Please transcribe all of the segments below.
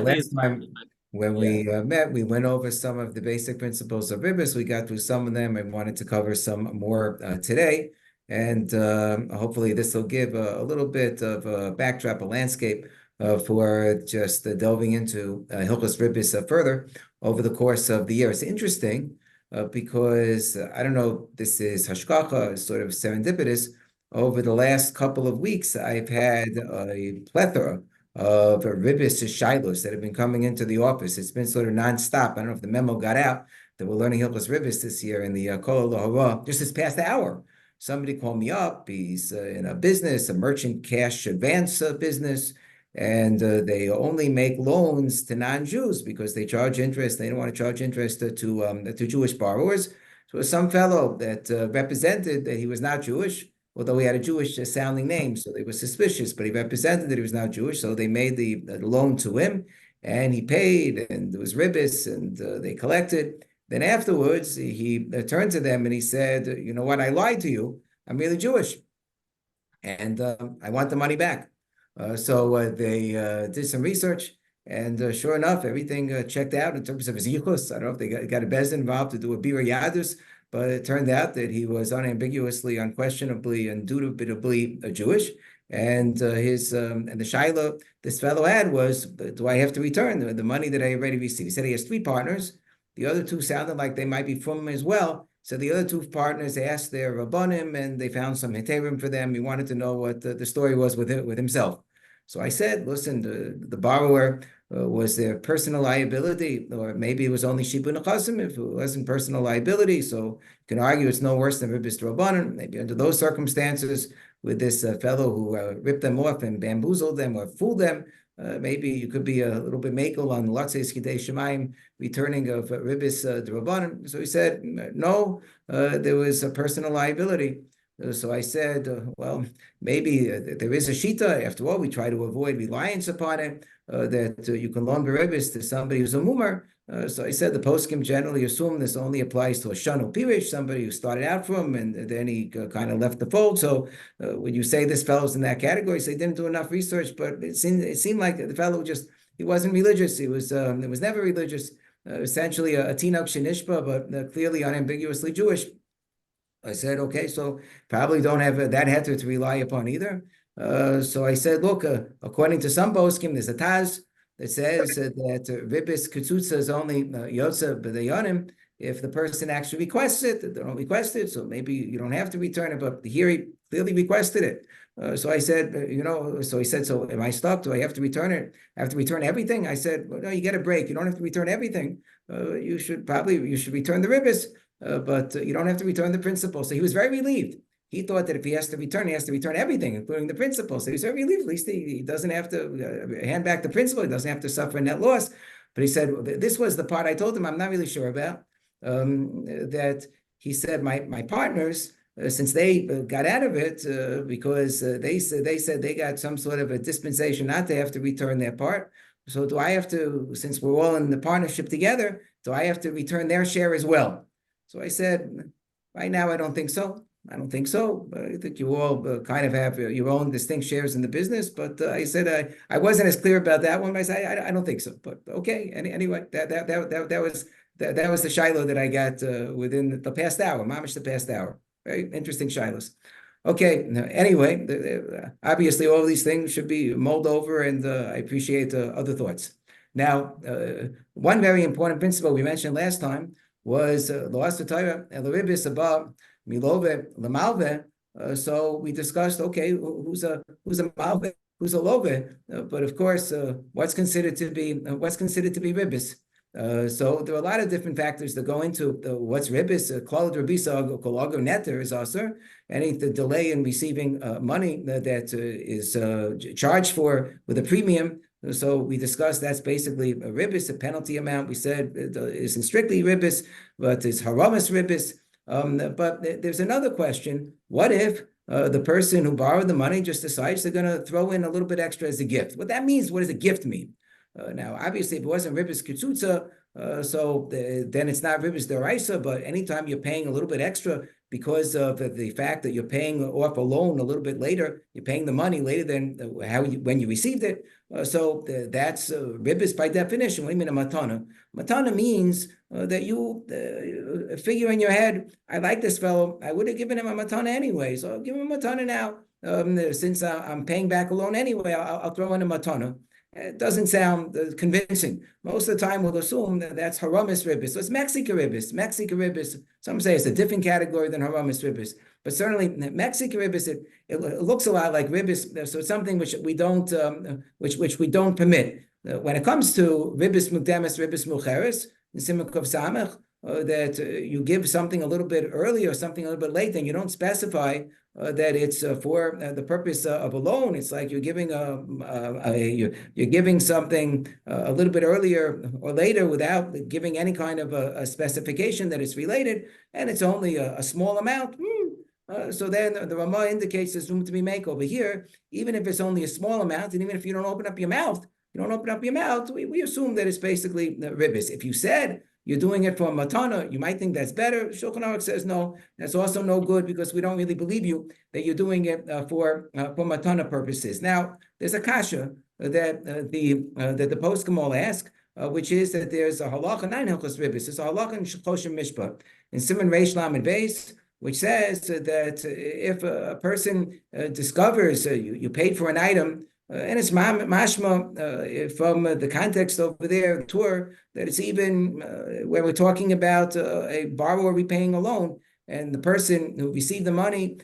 last time when Yeah. we met, we went over some of the basic principles of Ribbis. We got through some of them and wanted to cover some more today. And hopefully this will give a little bit of a backdrop, a landscape for just delving into Hilchos Ribbis further over the course of the year. It's interesting because I don't know, this is hashkacha, sort of serendipitous. Over the last couple of weeks, I've had a plethora of Ribbis shilos that have been coming into the office. It's been sort of nonstop. I don't know if the memo got out that we're learning Hilchos Ribbis this year in the Kollel just this past hour. Somebody called me up. He's in a business, a merchant cash advance business, and they only make loans to non-Jews because they charge interest. They don't want to charge interest to Jewish borrowers. So some fellow that represented that he was not Jewish, although he had a Jewish sounding name, so they were suspicious, but he represented that he was not Jewish, so they made the loan to him, and he paid, and there was ribbis, and they collected. Then afterwards, he turned to them and he said, you know what, I lied to you. I'm really Jewish, and I want the money back. So they did some research, and sure enough, everything checked out in terms of his yichus. I don't know if they got a bezin involved to do a bira yadus, but it turned out that he was unambiguously, unquestionably, indubitably Jewish. And and the shaila this fellow had was, do I have to return the money that I already received? He said he has three partners. The other two sounded like they might be from him as well. So the other two partners asked their rabbanim, and they found some heterim for them. He wanted to know what the story was with himself. So I said, listen, the borrower was there personal liability, or maybe it was only shibun chasim if it wasn't personal liability. So you can argue it's no worse than ribbis rabbanon. Maybe under those circumstances, with this fellow who ripped them off and bamboozled them or fooled them, maybe you could be a little bit makel on Latzes Kidei Shemaim, returning of ribbis rabbanon. So he said, no, there was a personal liability. So I said, well, maybe there is a shita. After all, we try to avoid reliance upon it, that you can loan ribbis to somebody who's a mumar. So I said the poskim generally assume this only applies to a shanu pirish, somebody who started out from and then he kind of left the fold. So when you say this fellow's in that category, so they didn't do enough research, but it seemed like the fellow he wasn't religious. It was never religious. Essentially a tinok shenishba, but clearly unambiguously Jewish. I said, okay, so probably don't have that heter to rely upon either. So I said, look, according to some poskim, there's a taz that says that ribbis kutzutza is only yotza b'dayanim if the person actually requests it. They don't request it, so maybe you don't have to return it, but here he clearly requested it. So I said, so he said, so am I stuck? Do I have to return it? I have to return everything? I said, well, no, you get a break. You don't have to return everything. You should return the ribbis. But you don't have to return the principal. So he was very relieved. He thought that if he has to return everything, including the principal. So he was very relieved. At least he doesn't have to hand back the principal. He doesn't have to suffer a net loss. But he said, this was the part I told him I'm not really sure about. That he said, my partners, since they got out of it, because they said they got some sort of a dispensation not to have to return their part. So do I have to, since we're all in the partnership together, do I have to return their share as well? So I said, right now, I don't think so. I think you all kind of have your own distinct shares in the business. But I said I wasn't as clear about that one. But I said I don't think so. But okay. Anyway, that was the shiloh that I got within the past hour. Mamish the past hour. Very interesting shilohs. Okay. Anyway, obviously all of these things should be mulled over, and I appreciate other thoughts. Now, one very important principle we mentioned last time was loas v'torah el ribbis above milove lemalve. So we discussed, okay, who's a malve, who's a love, but of course, what's considered to be ribbis. So there are a lot of different factors that go into what's ribbis. Kollel ribbisa kolago netter is also any delay in receiving money that is charged for with a premium. So we discussed that's basically a ribbis, a penalty amount. We said it isn't strictly ribbis, but it's haramas ribbis. But there's another question. What if the person who borrowed the money just decides they're going to throw in a little bit extra as a gift? What that means, what does a gift mean? Now, obviously, if it wasn't Ribbis Kitsutza, then it's not Ribbis Deraisa, but anytime you're paying a little bit extra because of the fact that you're paying off a loan a little bit later, you're paying the money later than when you received it. That's Ribbis by definition. What do you mean a matana? Matana means that you figure in your head, I like this fellow. I would have given him a matana anyway, so I'll give him a matana now. Since I'm paying back a loan anyway, I'll throw in a matana. It doesn't sound convincing. Most of the time, we'll assume that's haramis ribbis. So it's Mexican ribbis. Mexican ribbis. Some say it's a different category than haramis ribbis, but certainly Mexican ribbis. It looks a lot like ribbis. So it's something which we don't permit. When it comes to ribbis mukdemis, ribbis mucheres, in Simukov Samech, that you give something a little bit early or something a little bit late, then you don't specify that it's for the purpose of a loan. It's like you're giving you're giving something a little bit earlier or later without giving any kind of a specification that it's related, and it's only a small amount. So then the Ramah indicates there's room to be make over here, even if it's only a small amount, and even if you don't open up your mouth, we assume that it's basically ribbis. If you said you're doing it for a matana, you might think that's better. Shulchan Aruch says no, that's also no good because we don't really believe you that you're doing it for matana purposes. Now, there's a kasha that the poskim all ask, which is that there's a halacha 9 hilchos ribbis. There's a halacha in Shloshim Mishpat in Siman Reish Lamed Beis, which says that if a person discovers you paid for an item, and it's mashma from the context over there, the tour, that it's even when we're talking about a borrower repaying a loan, and the person who received the money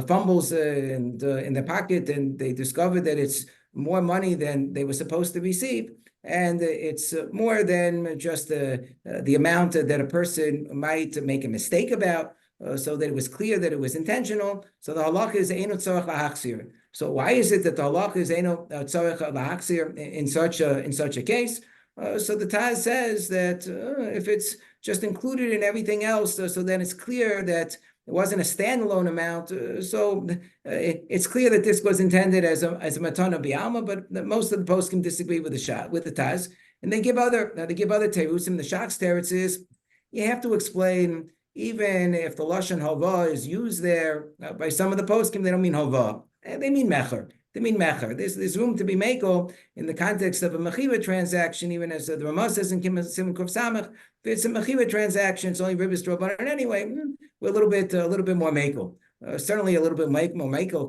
fumbles in their pocket, and they discover that it's more money than they were supposed to receive, and it's more than just the amount that a person might make a mistake about, so that it was clear that it was intentional. So the halakha is eino tzarech lahachzir. So why is it that the halakha is eino tzarech lahachzir in such a case? So the Taz says that if it's just included in everything else, so then it's clear that it wasn't a standalone amount. So it's clear that this was intended as a matana bi'alma, but most of the poskim disagree with the Taz, and they give other terusim. The Shach's teretz is you have to explain. Even if the lashon hava is used there by some of the poskim, they don't mean hava. They mean mecher. There's room to be mekel in the context of a mechiva transaction, even as the Ramah says in Siman Kuf Samech. If it's a mechiva transaction, it's only ribbis drobanan anyway. We're a little bit more mekel. Certainly a little bit more mekel,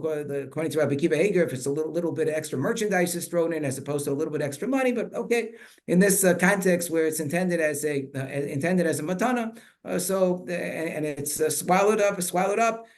according to Rabbi Kiva Hager, if it's a little bit of extra merchandise is thrown in as opposed to a little bit extra money. But okay, in this context where it's intended as a matana, and it's swallowed up,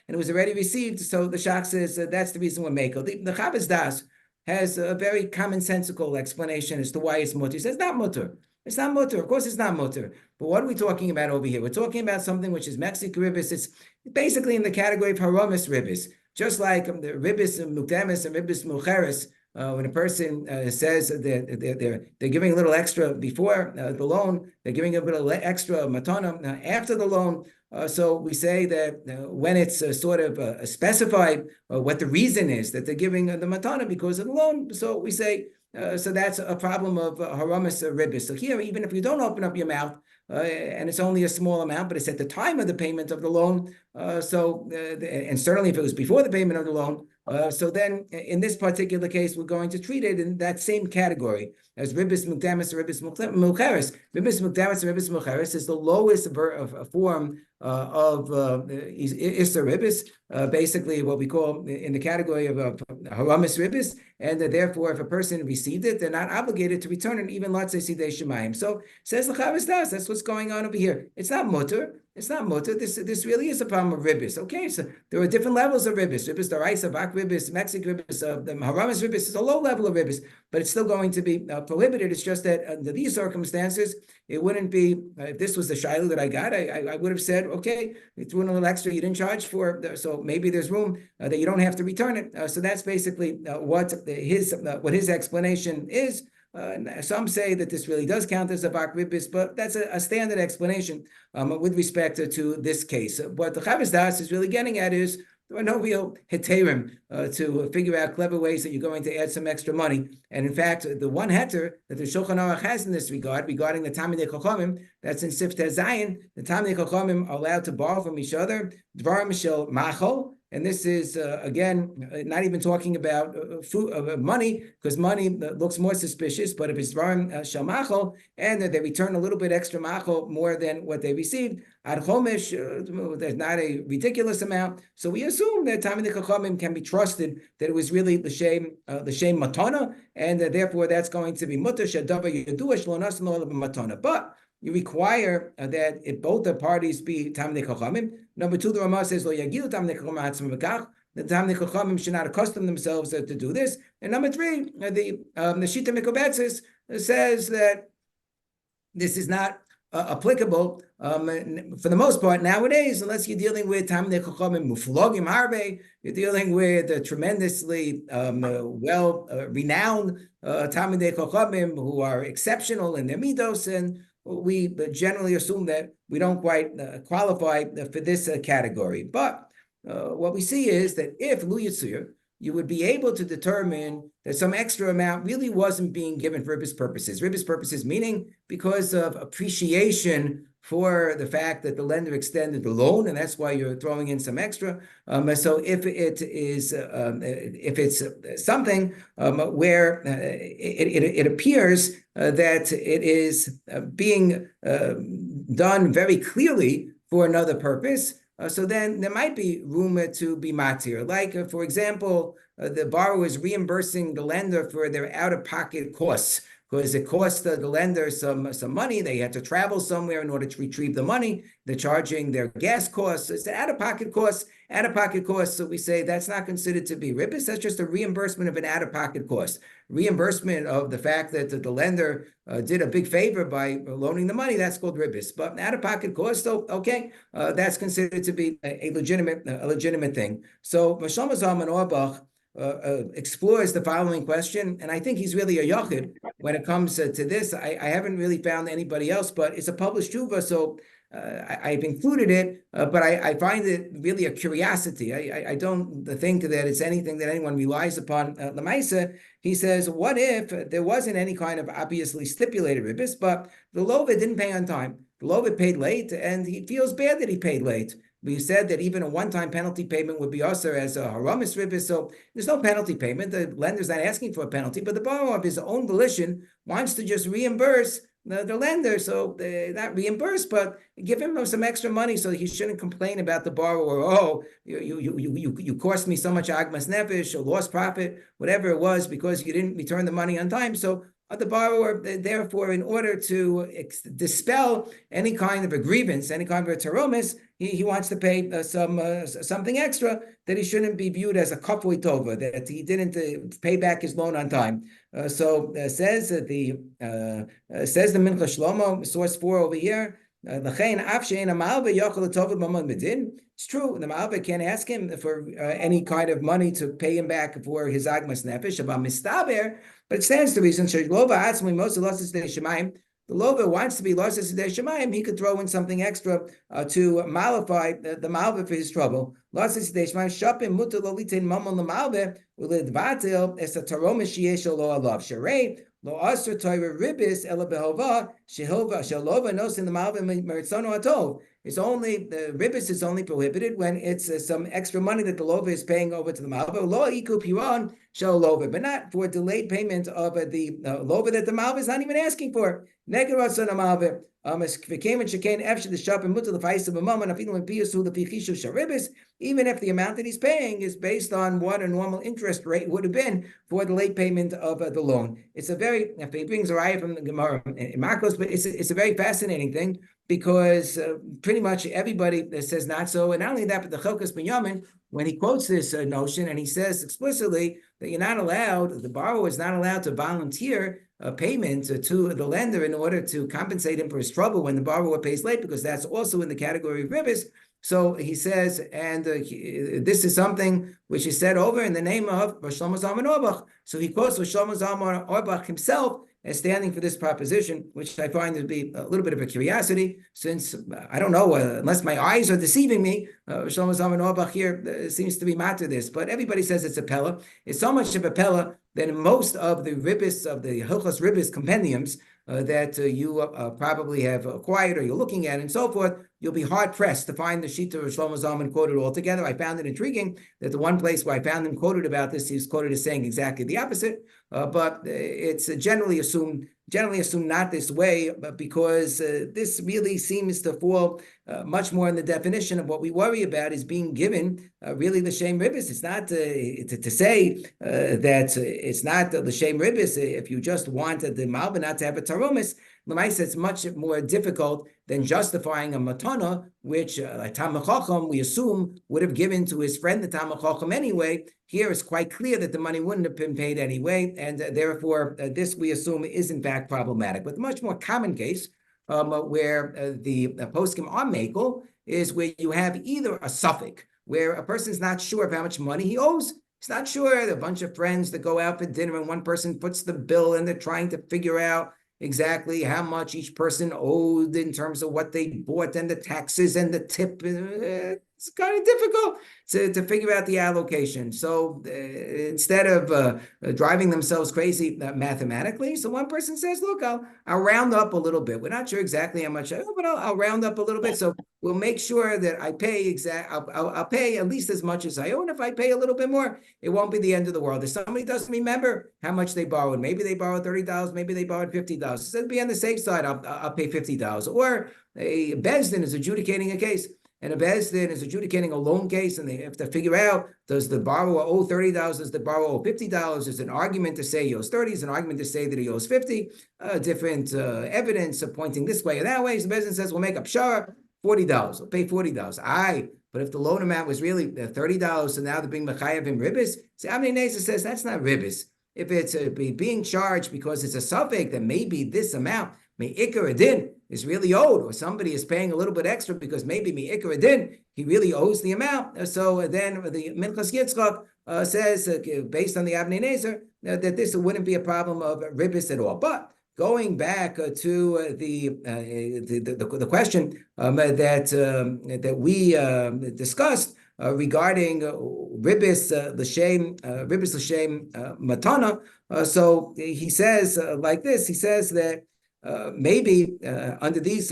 and it was already received. So the Shach says that's the reason we're mekel. The Chavos Das has a very commonsensical explanation as to why it's mutter. He says not mutter. It's not mutter. Of course, it's not mutter. But what are we talking about over here? We're talking about something which is Mexican ribbis. It's basically in the category of haramis ribbis. Just like the ribbis mukdemis and ribbis mucheres, when a person says that they're giving a little extra before the loan, they're giving a little extra matana after the loan. So we say that when it's sort of specified what the reason is that they're giving the matana because of the loan, so we say, so that's a problem of haramis ribbis. So here, even if you don't open up your mouth, and it's only a small amount, but it's at the time of the payment of the loan. And certainly if it was before the payment of the loan, so then in this particular case, we're going to treat it in that same category as ribbis mukdamis or ribbis mucheres. Ribbis mukdamis or ribbis mucheres is the lowest form of Issa ribbis, basically what we call in the category of haramis ribbis, and therefore if a person received it, they're not obligated to return it, even lotzei sidei shemayim. So says the Chavos Das, that's what's going on over here. It's not mutter. It's not mutter. This really is a problem of ribbis. Okay, so there are different levels of ribbis. Ribbis daraisa, bak ribbis, Mexican ribbis, the haramis ribbis is a low level of ribbis, but it's still going to be prohibited. It's just that under these circumstances, it wouldn't be, if this was the shiloh that I got, I would have said, okay, you threw in a little extra, you didn't charge for it, so maybe there's room that you don't have to return it. So that's basically what his explanation is. Some say that this really does count as a bak ribbis, but that's a standard explanation with respect to this case. What the Chavos Das is really getting at is there are no real heterim to figure out clever ways that you're going to add some extra money. And in fact, the one heter that the Shulchan Aruch has in this regard, regarding the Talmidei Chachamim, that's in Siftei Zayin, the Talmidei Chachamim are allowed to borrow from each other, Dvarim Shel Machol. And this is, again, not even talking about food, money, because money looks more suspicious. But if it's Dvarim Shel Machol, and they return a little bit extra Machol more than what they received, Ad Chomesh, there's not a ridiculous amount. So we assume that Talmidei Chachamim can be trusted that it was really l'shem matana, and therefore that's going to be mutar shadavar yedua shelo nasan lo matana. But you require that if both the parties be Talmidei Chachamim. Number two, the Ramah says lo yagilu Talmidei Chachamim hatzim v'kach. The Talmidei Chachamim should not accustom themselves to do this. And number three, the Shita Mikobetzis says that this is not applicable for the most part nowadays, unless you're dealing with Talmidei Chachamim muflogim harbe. You're dealing with tremendously well-renowned Talmidei Chachamim who are exceptional in their midos, and we generally assume that we don't quite qualify for this category. But what we see is that if Lu Yitzur, you would be able to determine that some extra amount really wasn't being given for Ribbis purposes. Ribbis purposes meaning because of appreciation for the fact that the lender extended the loan, and that's why you're throwing in some extra. So if it's something where it appears that it is being done very clearly for another purpose, so then there might be room to be matir. Like, for example, the borrower is reimbursing the lender for their out-of-pocket costs, because it cost the lender some money. They had to travel somewhere in order to retrieve the money. They're charging their gas costs. It's out-of-pocket costs. So we say that's not considered to be ribbis. That's just a reimbursement of an out-of-pocket cost. Reimbursement of the fact that the lender did a big favor by loaning the money, that's called ribbis. But out-of-pocket cost, so okay, that's considered to be a legitimate thing. So Mashal Zalman Auerbach explores the following question, and I think he's really a yachid when it comes to this. I haven't really found anybody else, but it's a published tshuva, so I've included it, but I find it really a curiosity. I don't think that it's anything that anyone relies upon. Lamaisa, he says, what if there wasn't any kind of obviously stipulated ribbis, but the lover didn't pay on time? The lover paid late, and he feels bad that he paid late. We said that even a one-time penalty payment would be also as a haramis ribbis, so there's no penalty payment. The lender's not asking for a penalty, but the borrower of his own volition wants to just reimburse the lender, so not reimburse, but give him some extra money, so he shouldn't complain about the borrower. Oh, you cost me so much agmas nefesh or lost profit, whatever it was, because you didn't return the money on time. So the borrower, therefore, in order to dispel any kind of a grievance, any kind of a teromis, he wants to pay something extra that he shouldn't be viewed as a kafui tova, that he didn't pay back his loan on time. Says the Mincha Shlomo, source 4 over here. It's true, the Ma'alveh can't ask him for any kind of money to pay him back for his agmas nefesh, about mistaber, but it stands to reason. The lover wants to be losses sidei shemayim, he could throw in something extra to mollify the Ma'alveh for his trouble. Losses sidei shemayim shapim mutar lo litain mamon l'Ma'alveh u'ledvatil es a taromish yesh lo alav sharei lo asr toira ribbis ela behova shehova shalova nos in the Ma'alveh meritzono atov. It's only the ribbis is only prohibited when it's some extra money that the lover is paying over to the Ma'alveh. Lo iku piron shel lover, but not for delayed payment of the lover that the Ma'alveh is not even asking for. Even if the amount that he's paying is based on what a normal interest rate would have been for the late payment of the loan. It's a very, if he brings a raya from the Gemara in Marcos, but it's a very fascinating thing, because pretty much everybody says not so. And not only that, but the Chelkas Binyamin, when he quotes this notion, and he says explicitly that you're not allowed, the borrower is not allowed to volunteer a payment to the lender in order to compensate him for his trouble when the borrower pays late, because that's also in the category of ribbis. So he says, and this is something which is said over in the name of Rosh Zalman Auerbach. So he quotes Rosh Zalman Auerbach himself, as standing for this proposition, which I find to be a little bit of a curiosity, since I don't know, unless my eyes are deceiving me, Shlomo Zalman Auerbach here seems to be matter this, but everybody says it's a pella. It's so much of a pella that in most of the Ribbis, of the Hilchos Ribbis compendiums that you probably have acquired or you're looking at and so forth, you'll be hard-pressed to find the Shita of Shlomo Zalman quoted altogether. I found it intriguing that the one place where I found him quoted about this, he's quoted as saying exactly the opposite, but it's generally assumed not this way, but because this really seems to fall much more in the definition of what we worry about is being given really l'shem ribbis. It's not to say that it's not l'shem ribbis if you just want the malba not to have a tarumis. L'maisa, it's much more difficult than justifying a matana, which a Talmid Chacham, we assume, would have given to his friend, the Talmid Chacham, anyway. Here it's quite clear that the money wouldn't have been paid anyway, and therefore this, we assume, is in fact problematic. But the much more common case where the poskim are makel is where you have either a suffix, where a person's not sure of how much money he owes. He's not sure. There are a bunch of friends that go out for dinner, and one person puts the bill, and they're trying to figure out exactly how much each person owed in terms of what they bought and the taxes and the tip. It's kind of difficult to figure out the allocation. So instead of driving themselves crazy mathematically, so one person says, look, I'll round up a little bit. We're not sure exactly how much I owe, but I'll round up a little bit. So we'll make sure that I pay I'll pay at least as much as I owe. And if I pay a little bit more, it won't be the end of the world. If somebody doesn't remember how much they borrowed, maybe they borrowed $30, maybe they borrowed $50. So to be on the safe side, I'll pay $50. Or a Bezdin is adjudicating a case. And a Bezdin is adjudicating a loan case, and they have to figure out, does the borrower owe $30? Does the borrower owe $50? There's an argument to say he owes 30, there's an argument to say that he owes 50, different evidence pointing this way or that way. So the Bezdin says, we'll make up $40, we'll pay $40. But if the loan amount was really $30, so now they're being mechayev in Ribbis, so Avnei Nezer says that's not Ribbis. If it's being charged because it's a suffix, then maybe this amount, Me'ikar Adin, is really owed, or somebody is paying a little bit extra because maybe Me'ikar Adin, he really owes the amount. So then the Minchas Yitzchak says, based on the Avnei Nezer, that this wouldn't be a problem of Ribbis at all. But going back to the question that we discussed regarding Ribbis l'shem matana, so he says like this. He says that maybe under these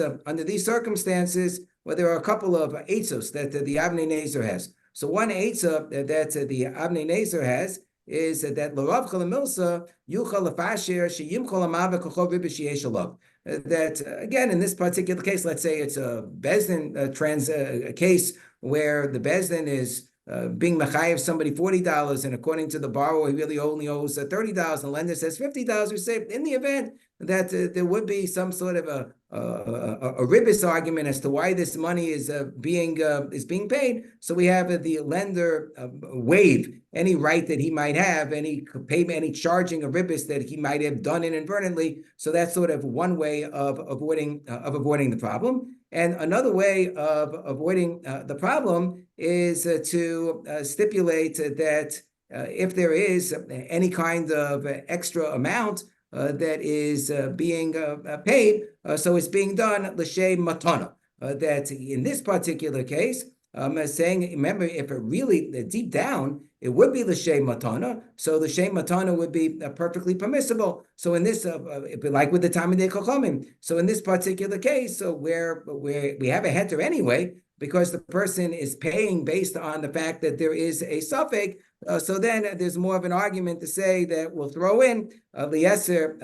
circumstances, well, there are a couple of eitzos that the Avnei Nezer has. So one eitzah that the Avnei Nezer has is that l'rav chalamilsa yuchal lefasher sheyimchol amava kochov ribbis sheyesh alav. That again, in this particular case, let's say it's a Bezdin case where the Bezdin is being mechayev somebody $40, and according to the borrower, he really only owes $30. The lender says $50. We say in the event that there would be some sort of a ribbis argument as to why this money is being paid. So we have the lender waive any right that he might have, any payment, any charging of ribbis that he might have done inadvertently. So that's sort of one way of avoiding the problem. And another way of avoiding the problem is to stipulate that if there is any kind of extra amount that is being paid, so it's being done l'shem matana. That in this particular case, saying, remember, if it really deep down, it would be l'shem matana. So l'shem matana would be perfectly permissible. So in this, like with the Talmidei Chachamim, so in this particular case, so where we have a heter anyway, because the person is paying based on the fact that there is a suffix. So then there's more of an argument to say that we'll throw in Eliezer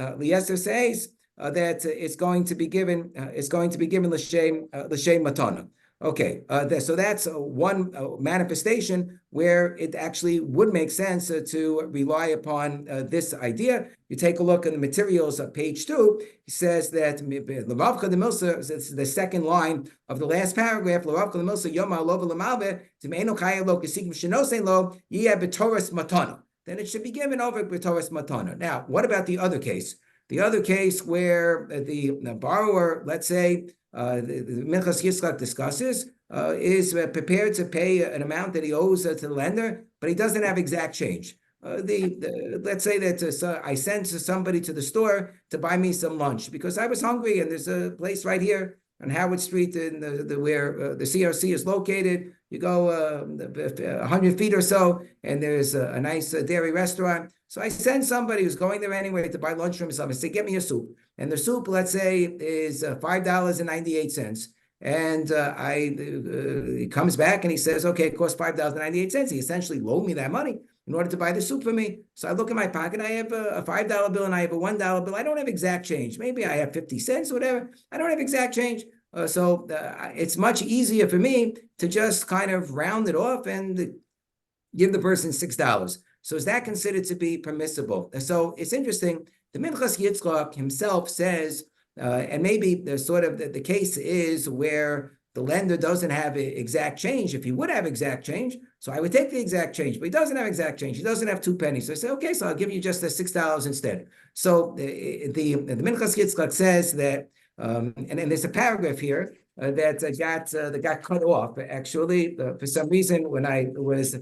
says that it's going to be given l'shem matana. Okay, so that's one manifestation where it actually would make sense to rely upon this idea. You take a look at the materials of page 2. He says that this is the second line of the last paragraph. Then it should be given over b'toras matana. Now, what about the other case? The other case where the borrower, let's say, the Minchas Yitzchak discusses, is prepared to pay an amount that he owes to the lender, but he doesn't have exact change. let's say that I sent somebody to the store to buy me some lunch because I was hungry, and there's a place right here on Howard Street in where the CRC is located. You go 100 feet or so, and there's a nice dairy restaurant. So I send somebody who's going there anyway to buy lunch for himself. I say, get me a soup. And the soup, let's say, is $5.98. And he comes back and he says, okay, it costs $5.98. He essentially loaned me that money in order to buy the soup for me. So I look in my pocket, I have a $5 bill and I have a $1 bill. I don't have exact change. Maybe I have 50 cents or whatever. I don't have exact change. So it's much easier for me to just kind of round it off and give the person $6. So is that considered to be permissible? So it's interesting. The Minchas Yitzchak himself says, and maybe the case is where the lender doesn't have exact change. If he would have exact change, so I would take the exact change, but he doesn't have exact change. He doesn't have 2 pennies. So I say, okay, so I'll give you just the $6 instead. So the Minchas Yitzchak says that, and there's a paragraph here that got cut off, actually, for some reason when I was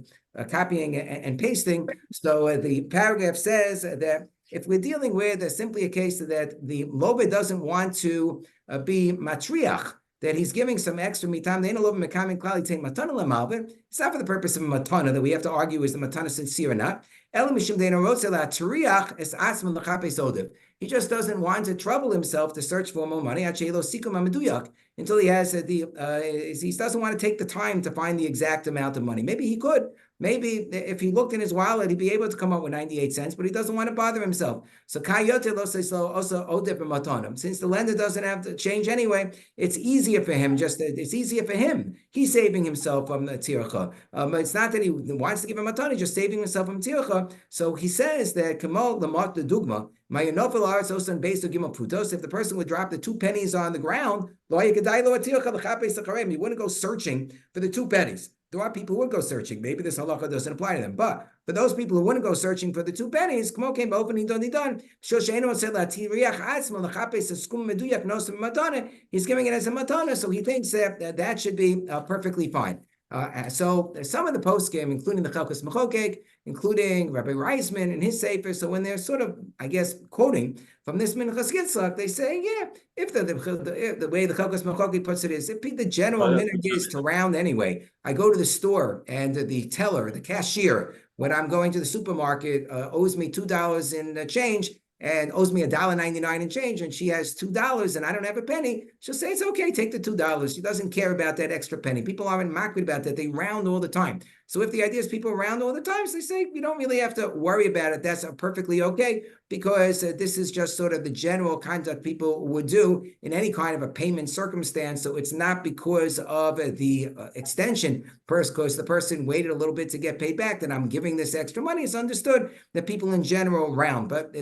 copying and pasting. So the paragraph says that if we're dealing with simply a case that the lobe doesn't want to be matriach, that he's giving some extra mitam, it's not for the purpose of a matana that we have to argue is the matana sincere or not. He just doesn't want to trouble himself to search for more money until he has he doesn't want to take the time to find the exact amount of money. Maybe he could. Maybe if he looked in his wallet, he'd be able to come up with 98 cents, but he doesn't want to bother himself. So since the lender doesn't have to change anyway, it's easier for him. It's easier for him. He's saving himself from the tircha. But it's not that he wants to give him a ton, he's just saving himself from tircha. So he says that Kamal Lamot the Dugma, if the person would drop the 2 pennies on the ground, he wouldn't go searching for the 2 pennies. There are people who would go searching. Maybe this halacha doesn't apply to them. But for those people who wouldn't go searching for the 2 pennies, he's giving it as a matana, so he thinks that should be perfectly fine. So some of the poskim, including the Chelkas Mechokek, including Rabbi Reisman and his sefer, so when they're sort of, I guess, quoting from this Minchas Yitzchak, they say, yeah, if the way the Chelkas Mechokek puts it is, if the general minhag is to round anyway, I go to the store and the teller, the cashier, when I'm going to the supermarket, owes me $2 in change, and owes me $1.99 in change, and she has $2 and I don't have a penny, she'll say, it's okay, take the $2. She doesn't care about that extra penny. People aren't makbid about that. They round all the time. So if the idea is people round all the time, so they say, you don't really have to worry about it. That's perfectly okay, because this is just sort of the general conduct people would do in any kind of a payment circumstance. So it's not because of the extension, because the person waited a little bit to get paid back, that I'm giving this extra money. It's understood that people in general round. But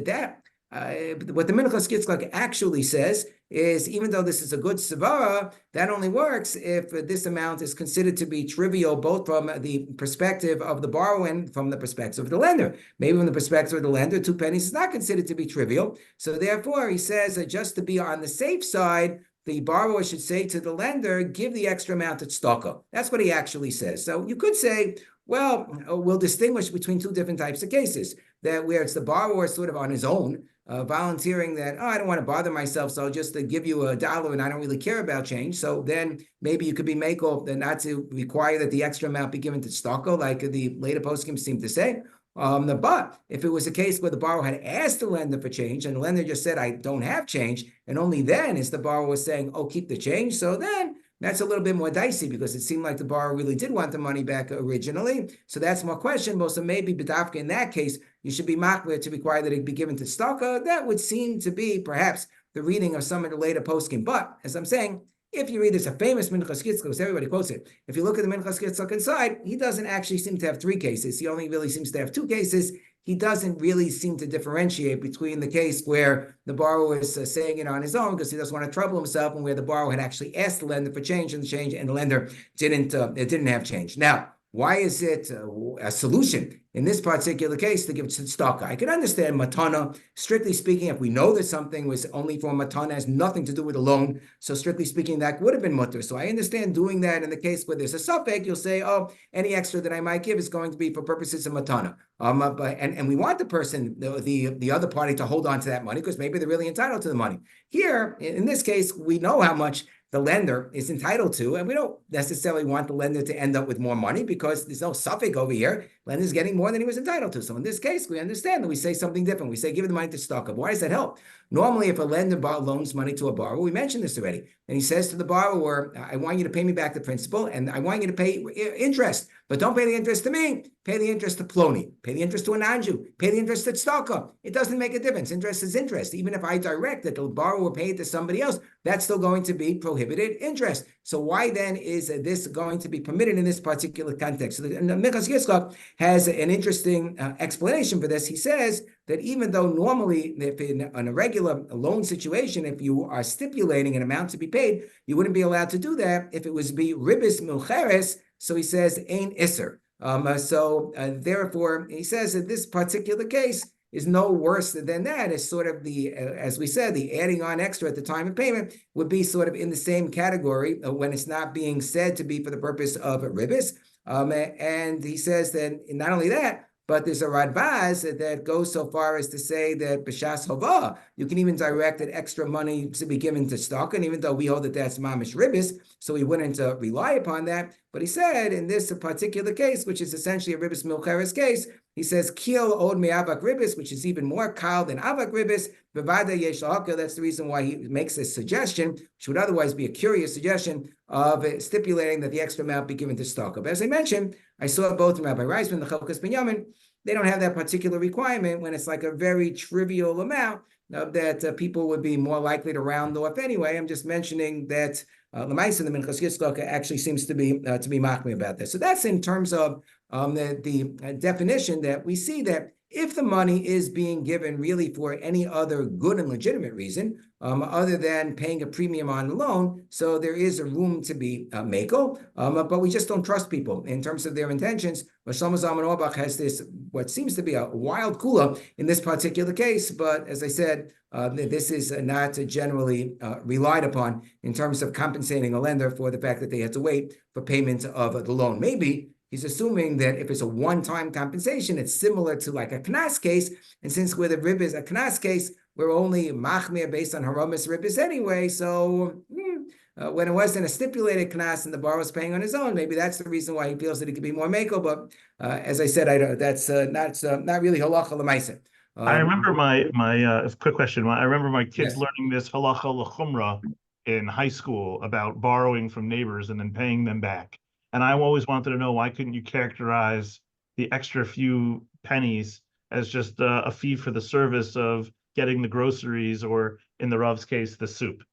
what the Minchas Yitzchak actually says is, even though this is a good svara, that only works if this amount is considered to be trivial, both from the perspective of the borrower and from the perspective of the lender. Maybe from the perspective of the lender, 2 pennies is not considered to be trivial. So therefore, he says that just to be on the safe side, the borrower should say to the lender, give the extra amount at tzedakah. That's what he actually says. So you could say, well, we'll distinguish between 2 different types of cases, that where it's the borrower sort of on his own, volunteering that, I don't want to bother myself, so I'll just give you $1 and I don't really care about change. So then maybe you could be makel not to require that the extra amount be given to tzedakah, like the later poskim seem to say. But if it was a case where the borrower had asked the lender for change and the lender just said, I don't have change, and only then is the borrower saying, oh, keep the change. So then that's a little bit more dicey, because it seemed like the borrower really did want the money back originally. So that's more questionable. So maybe b'dafka in that case, you should be makbid to require that it be given to tzedakah. That would seem to be perhaps the reading of some of the later poskim. But as I'm saying, if you read this, a famous Minchas Yitzchak, because everybody quotes it, if you look at the Minchas Yitzchak inside, he doesn't actually seem to have 3 cases. He only really seems to have 2 cases. He doesn't really seem to differentiate between the case where the borrower is saying it on his own because he doesn't want to trouble himself, and where the borrower had actually asked the lender for change, and the lender didn't have change. Now, why is it a solution in this particular case to give tzedakah? I can understand matana. Strictly speaking, if we know that something was only for matana, has nothing to do with a loan, so strictly speaking, that would have been mutter. So I understand doing that in the case where there's a suffix. You'll say, oh, any extra that I might give is going to be for purposes of matana. And we want the person, the other party, to hold on to that money because maybe they're really entitled to the money. Here, in this case, we know how much the lender is entitled to, and we don't necessarily want the lender to end up with more money because there's no suffix over here. Lender's getting more than he was entitled to. So in this case, we understand that we say something different. We say, give the money to stock up. Why does that help? Normally, if a lender loans money to a borrower, we mentioned this already, and he says to the borrower, I want you to pay me back the principal, and I want you to pay interest, but don't pay the interest to me. Pay the interest to Ploni. Pay the interest to a non-Jew. Pay the interest to Tzedakah. It doesn't make a difference. Interest is interest. Even if I direct that the borrower will pay it to somebody else, that's still going to be prohibited interest. So why then is this going to be permitted in this particular context? So the Minchas Yitzchak has an interesting explanation for this. He says that even though normally, if in a regular loan situation, if you are stipulating an amount to be paid, you wouldn't be allowed to do that if it was be Ribbis Milcheres. So he says, Ein Isser. Therefore, he says that this particular case is no worse than that. It's sort of as we said, the adding on extra at the time of payment would be sort of in the same category when it's not being said to be for the purpose of a ribbis. And he says that not only that, but there's a Radbaz that goes so far as to say that b'shas hova, you can even direct that extra money to be given to stock, and even though we hold that that's mamish ribbis, so we wouldn't rely upon that. But he said in this particular case, which is essentially a ribbis milcheres case, he says kiel od me avak ribbis, which is even more kal than avak ribbis. Bevada yesh lahakil. That's the reason why he makes this suggestion, which would otherwise be a curious suggestion of stipulating that the extra amount be given to stock. But as I mentioned, I saw both Rabbi Reisman, the Chalkas Binyamin. They don't have that particular requirement when it's like a very trivial amount that people would be more likely to round off anyway. I'm just mentioning that Lemaisa, the Minchas Yitzchak, actually seems to be machmir about this. So that's in terms of the definition that we see that if the money is being given really for any other good and legitimate reason, other than paying a premium on the loan, so there is a room to be makel, but we just don't trust people in terms of their intentions. Shlomo Zalman Auerbach has this, what seems to be a wild kula in this particular case, but as I said, this is not generally relied upon in terms of compensating a lender for the fact that they had to wait for payment of the loan. Maybe he's assuming that if it's a one-time compensation, it's similar to like a knas case. And since with a ribbis, a knas case, we're only machmir based on haramis ribbis anyway. So when it wasn't a stipulated knas and the borrower was paying on his own, maybe that's the reason why he feels that he could be more mako. But as I said, that's not really halacha l'maisa. I remember my quick question. I remember my kids Yes. learning this halacha l'chumra in high school about borrowing from neighbors and then paying them back. And I always wanted to know, why couldn't you characterize the extra few pennies as just a fee for the service of getting the groceries, or in the Rav's case, the soup?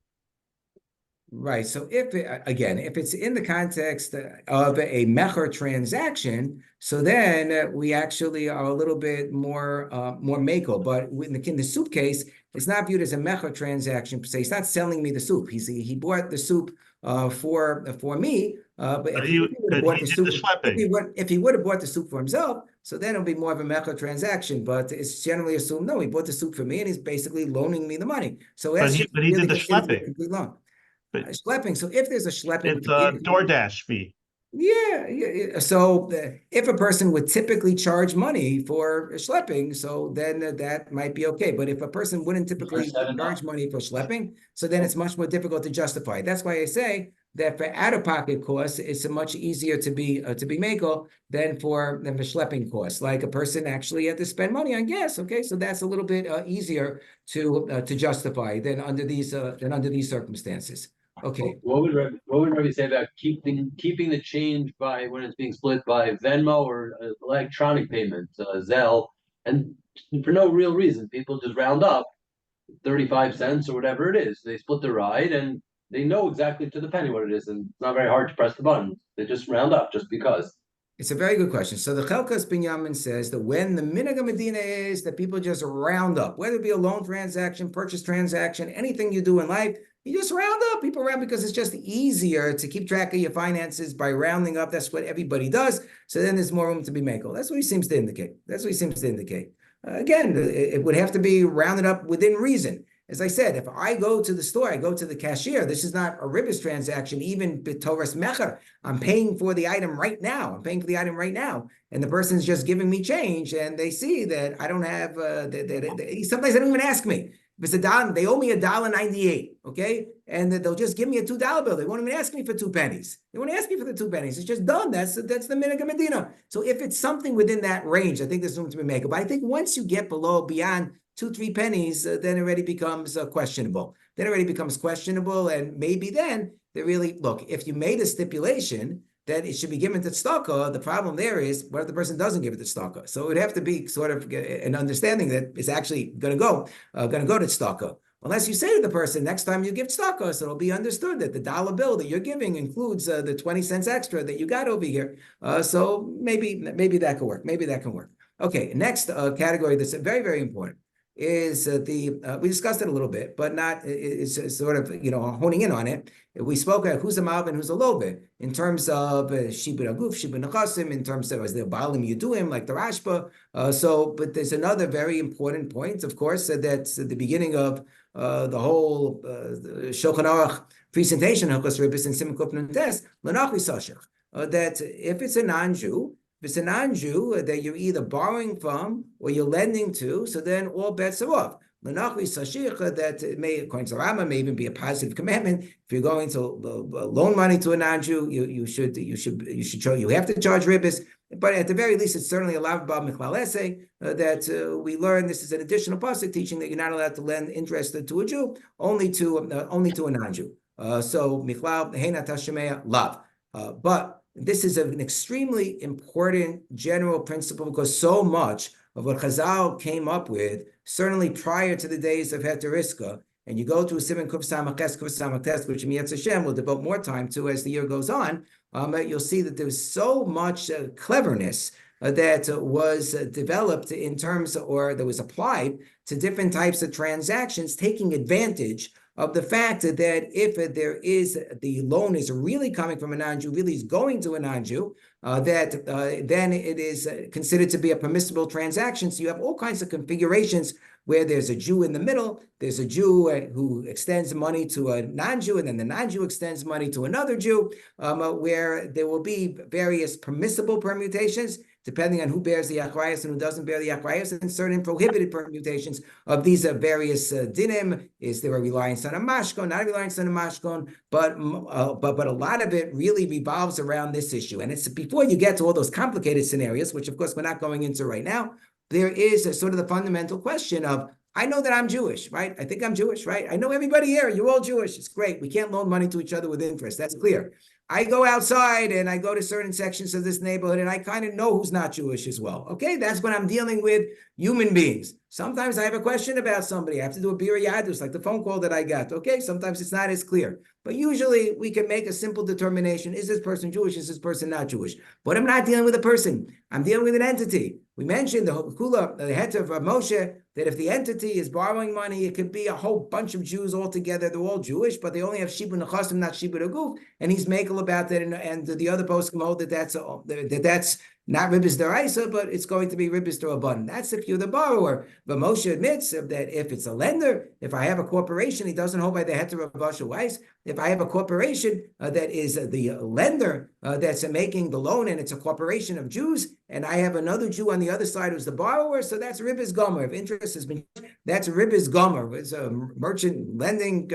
Right. So if it's in the context of a mecher transaction, so then we actually are a little bit more mako. But in the soup case, it's not viewed as a mecher transaction per se. He's not selling me the soup. He bought the soup for me. But if he would have bought the soup, if he would have bought the soup for himself, so then it'll be more of a mecha transaction. But it's generally assumed, no, he bought the soup for me, and he's basically loaning me the money. So that's but he did the schlepping. Loan. Schlepping. So if there's a schlepping, it's a DoorDash fee. Yeah. So if a person would typically charge money for schlepping, so then that might be okay. But if a person wouldn't typically charge money for schlepping, so then it's much more difficult to justify. That's why I say that for out-of-pocket costs, it's much easier to be makel than for schlepping costs. Like a person actually had to spend money on gas. Okay, so that's a little bit easier to justify than under these circumstances. Okay. What would Rabbi say about keeping the change by when it's being split by Venmo or electronic payments, Zelle, and for no real reason, people just round up 35 cents or whatever it is. They split the ride and they know exactly to the penny what it is, and it's not very hard to press the buttons. They just round up just because. It's a very good question. So the Chalkas Binyamin says that when the minhag Medina is that people just round up, whether it be a loan transaction, purchase transaction, anything you do in life, You just round up. People round because it's just easier to keep track of your finances by rounding up. That's what everybody does. So then there's more room to be makel. That's what he seems to indicate. Again, it would have to be rounded up within reason. As I said, if I go to the store, I go to the cashier, this is not a Ribbis transaction, even b'toras mecher. I'm paying for the item right now. And the person's just giving me change, and they see that I don't have, sometimes they don't even ask me. If it's $1, they owe me $1.98, okay? And they'll just give me a $2 bill. They won't even ask me for 2 pennies. They won't ask me for the 2 pennies. It's just done. That's the minhag Medina. So if it's something within that range, I think there's room to be made. But I think once you get beyond 2-3 pennies, then it already becomes questionable. And maybe then they really, look, if you made a stipulation that it should be given to tzedakah, the problem there is, what if the person doesn't give it to tzedakah? So it would have to be sort of an understanding that it's actually going to go to tzedakah. Unless you say to the person, next time you give tzedakah, so it'll be understood that the dollar bill that you're giving includes the 20 cents extra that you got over here. So maybe that could work. Okay, next category that's very, very important is we discussed it a little bit, but it's sort of, honing in on it. We spoke at who's a malvin, who's a lobe, in terms of shibud aguf, shibud nechasim, in terms of as the balim yuduim, like the Rashba. But there's another very important point, of course, that's at the beginning of the whole Shulchan Aruch presentation, Hilchos Ribbis and Siman Kuf Nun Tes, l'nachli sashach, that if it's a non-Jew, that you're either borrowing from or you're lending to, so then all bets are off. That may, according to Rama, may even be a positive commandment. If you're going to loan money to a non-Jew, you have to charge Ribbis. But at the very least, it's certainly allowed by Michlal Esei that we learn. This is an additional pasuk teaching that you're not allowed to lend interest to a Jew, only to a non-Jew. So Michlal Heina Tashemea Lav. But this is an extremely important general principle because so much of what Chazal came up with, certainly prior to the days of Heter Iska, and you go to Siman Kuf Samach, which Mi'etz Hashem will devote more time to as the year goes on, you'll see that there's so much cleverness that was developed in terms, or that was applied to different types of transactions, taking advantage of the fact that if the loan is really coming from a non-Jew, really is going to a non-Jew, then it is considered to be a permissible transaction. So you have all kinds of configurations where there's a Jew in the middle, there's a Jew who extends money to a non-Jew, and then the non-Jew extends money to another Jew, where there will be various permissible permutations, depending on who bears the achrayus and who doesn't bear the achrayus, and certain prohibited permutations of these various dinim. Is there a reliance on a mashkon, not a reliance on a mashkon? But a lot of it really revolves around this issue. And it's before you get to all those complicated scenarios, which of course we're not going into right now, there is sort of the fundamental question of, I know that I'm Jewish, right? I think I'm Jewish, right? I know everybody here, you're all Jewish. It's great. We can't loan money to each other with interest. That's clear. I go outside and I go to certain sections of this neighborhood and I kind of know who's not Jewish as well. Okay, that's when I'm dealing with human beings. Sometimes I have a question about somebody. I have to do a bir yadus, like the phone call that I got. Okay, sometimes it's not as clear. But usually we can make a simple determination. Is this person Jewish? Is this person not Jewish? But I'm not dealing with a person. I'm dealing with an entity. We mentioned the Heter of Moshe, that if the entity is borrowing money, it could be a whole bunch of Jews all together. They're all Jewish, but they only have shibud nechasim, not shibud aguf. And he's makel about that. And the other poskim hold that that's not Ribbis deraisa, but it's going to be Ribbis derabbanan. That's if you're the borrower. But Moshe admits that if it's a lender, if I have a corporation, he doesn't hold by the Heter of Rosh Weiss. If I have a corporation that is the lender that's making the loan, and it's a corporation of Jews, and I have another Jew on the other side who's the borrower, so that's Ribbis gomer. If interest has been, that's Ribbis gomer. It's a merchant lending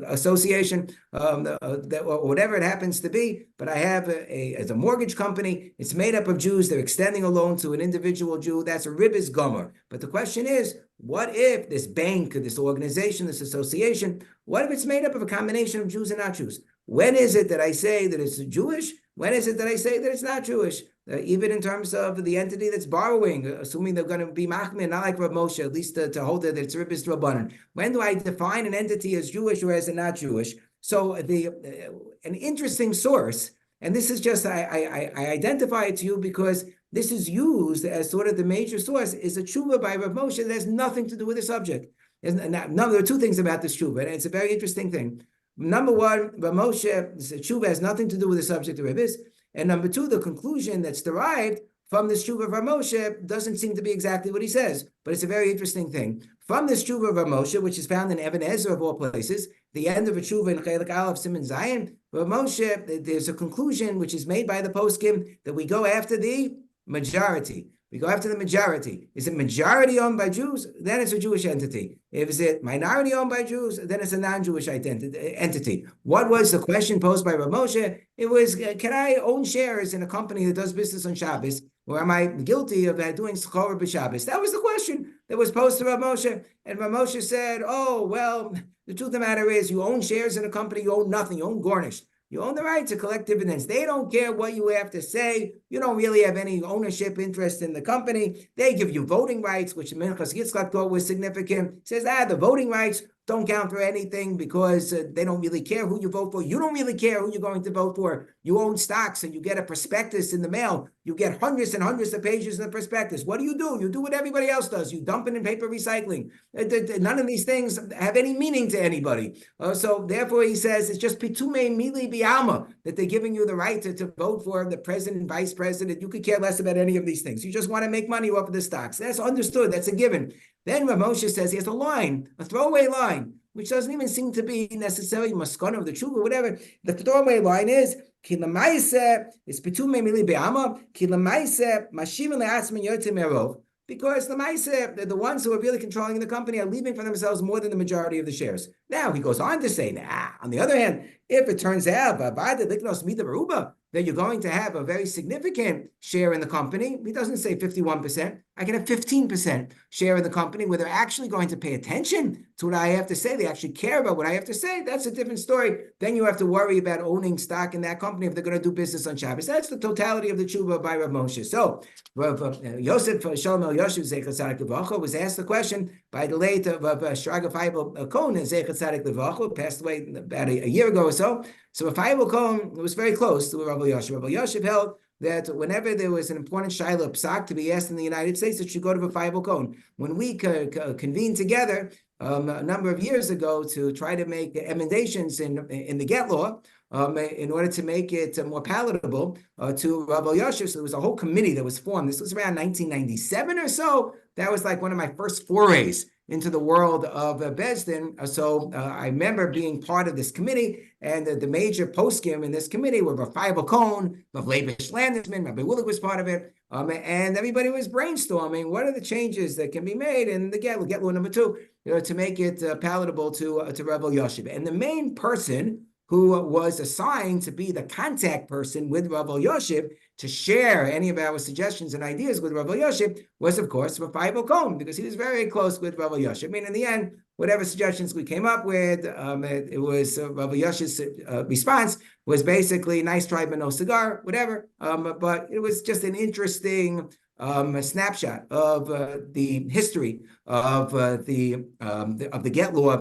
association, or whatever it happens to be. But I have as a mortgage company. It's made up of Jews. They're extending a loan to an individual Jew. That's a Ribbis gomer. But the question is, what if this bank, this organization, this association, what if it's made up of a combination of Jews and not Jews? When is it that I say that it's Jewish? When is it that I say that it's not Jewish? Even in terms of the entity that's borrowing, assuming they're going to be machmir, not like Rav Moshe, at least to hold it that it's Ribbis derabbanan. When do I define an entity as Jewish or as not Jewish? So an interesting source, and this is just, I identify it to you because this is used as sort of the major source, is a tshuva by Rav Moshe that has nothing to do with the subject. There are two things about this tshuva, and it's a very interesting thing. Number one, Rav Moshe, tshuva has nothing to do with the subject of Ribbis. And number two, the conclusion that's derived from this tshuva of Rav Moshe doesn't seem to be exactly what he says, but it's a very interesting thing. From this tshuva of Rav Moshe, which is found in Even Ezer of all places, the end of a tshuva in Chelik Aleph Siman Zayin, Rav Moshe, there's a conclusion which is made by the poskim that we go after the majority. We go after the majority. Is it majority owned by Jews? Then it's a Jewish entity. If it's minority owned by Jews, then it's a non-Jewish entity. What was the question posed by Rav Moshe? It was, can I own shares in a company that does business on Shabbos, or am I guilty of doing Chaburah b'Shabbos? That was the question that was posed to Rav Moshe. And Rav Moshe said, oh, well, the truth of the matter is you own shares in a company, you own nothing, you own garnished. You own the right to collect dividends. They don't care what you have to say. You don't really have any ownership interest in the company. They give you voting rights, which Minchas Yitzchak thought was significant. He says, the voting rights don't count for anything because they don't really care who you vote for. You don't really care who you're going to vote for. You own stocks and you get a prospectus in the mail. You get hundreds and hundreds of pages in the prospectus. What do? You do what everybody else does. You dump it in paper recycling. None of these things have any meaning to anybody. So therefore, he says, it's just pitume mili bi'alma that they're giving you the right to vote for the president, vice president. You could care less about any of these things. You just want to make money off of the stocks. That's understood. That's a given. Then Rav Moshe says he has a line, a throwaway line, which doesn't even seem to be necessarily maskana of the tshuva, whatever. The throwaway line is, ki l'maiseh, it's pitume mili be'ama, ki l'maiseh, mashivin le'atzmin yotzim erov, because the Maiseh, the ones who are really controlling the company, are leaving for themselves more than the majority of the shares. Now, he goes on to say, on the other hand, if it turns out that you're going to have a very significant share in the company, he doesn't say 51%, I can have 15% share in the company where they're actually going to pay attention to what I have to say. They actually care about what I have to say. That's a different story. Then you have to worry about owning stock in that company if they're going to do business on Shabbos. That's the totality of the tshuva by Rav Moshe. So, Yosef Shalom El Yoshev Zeichat Tzadik Levacha was asked the question by the late Rav Shraga Feivel Cohen Zeichat Tzadik Levacha, passed away about a year ago or so. So Feivel Cohen was very close to Rav Yoshev. Rav Yoshev held that whenever there was an important shaila psak to be asked in the United States, it should go to the Feivel Cohen. When we convened together a number of years ago to try to make emendations in the get law, in order to make it more palatable to Rav Yoshev, so there was a whole committee that was formed. This was around 1997 or so. That was like one of my first forays into the world of Bezdin. So I remember being part of this committee, and the major poskim in this committee were Rav Feivel Cohen, Rav Leibish Landesman, Rabbi Willig was part of it, and everybody was brainstorming what are the changes that can be made in the get law number 2, to make it palatable to Rav Yoshev. And the main person who was assigned to be the contact person with Rav Yoshev to share any of our suggestions and ideas with Rav Yoshev was, of course, Rav Feivel Cohen, because he was very close with Rav Yoshev. I mean, in the end, whatever suggestions we came up with, it was Rav Yoshev's response was basically nice try but no cigar, whatever. But it was just an interesting a snapshot of the history of the get law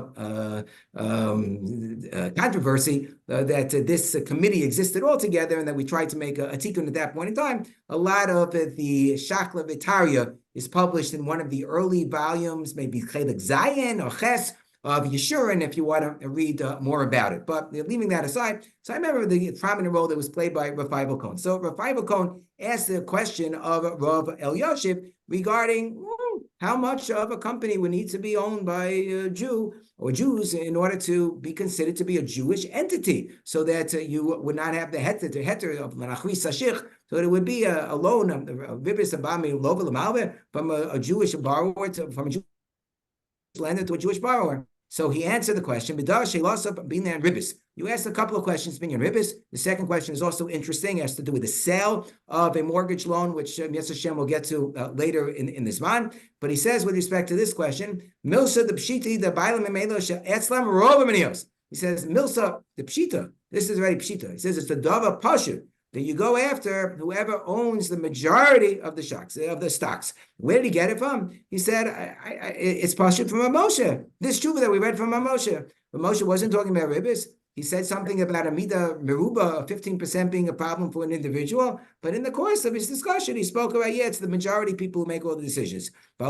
controversy that this committee existed altogether, and that we tried to make a tikkun at that point in time. A lot of the Shachla Vitaria is published in one of the early volumes, maybe Chelik Zayin or Ches of Yeshurin, if you want to read more about it. But leaving that aside, so I remember the prominent role that was played by Rav Feivel Cohen. So Rav Feivel Cohen asked the question of Rav El Yoshev regarding how much of a company would need to be owned by a Jew or Jews in order to be considered to be a Jewish entity, so that you would not have the Heter of Menachri Sashich, so it would be a loan, a Ribbis Abami Lova Lamalve, from a Jewish borrower from a Jewish lender to a Jewish borrower. So he answered the question, Ribbis. You asked a couple of questions, Binyan Ribbis. The second question is also interesting. It has to do with the sale of a mortgage loan, which Yetz Hashem will get to later in this man. But he says, with respect to this question, Milsa the Pshita, the Bailam Emelo Etzlam Rovamanios. He says, Milsa the Pshita. This is already Pshita. He says it's the Dava Pasha, that you go after whoever owns the majority of the stocks. Where did he get it from? He said, it's Pashut from Rav Moshe. This tshuva that we read from Rav Moshe. Rav Moshe wasn't talking about Ribbis. He said something about a mida meruba, 15% being a problem for an individual. But in the course of his discussion, he spoke about, yeah, it's the majority of people who make all the decisions. He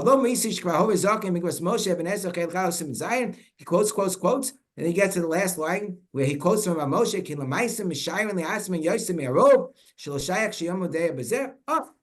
quotes, and he gets to the last line where he quotes from Moshe,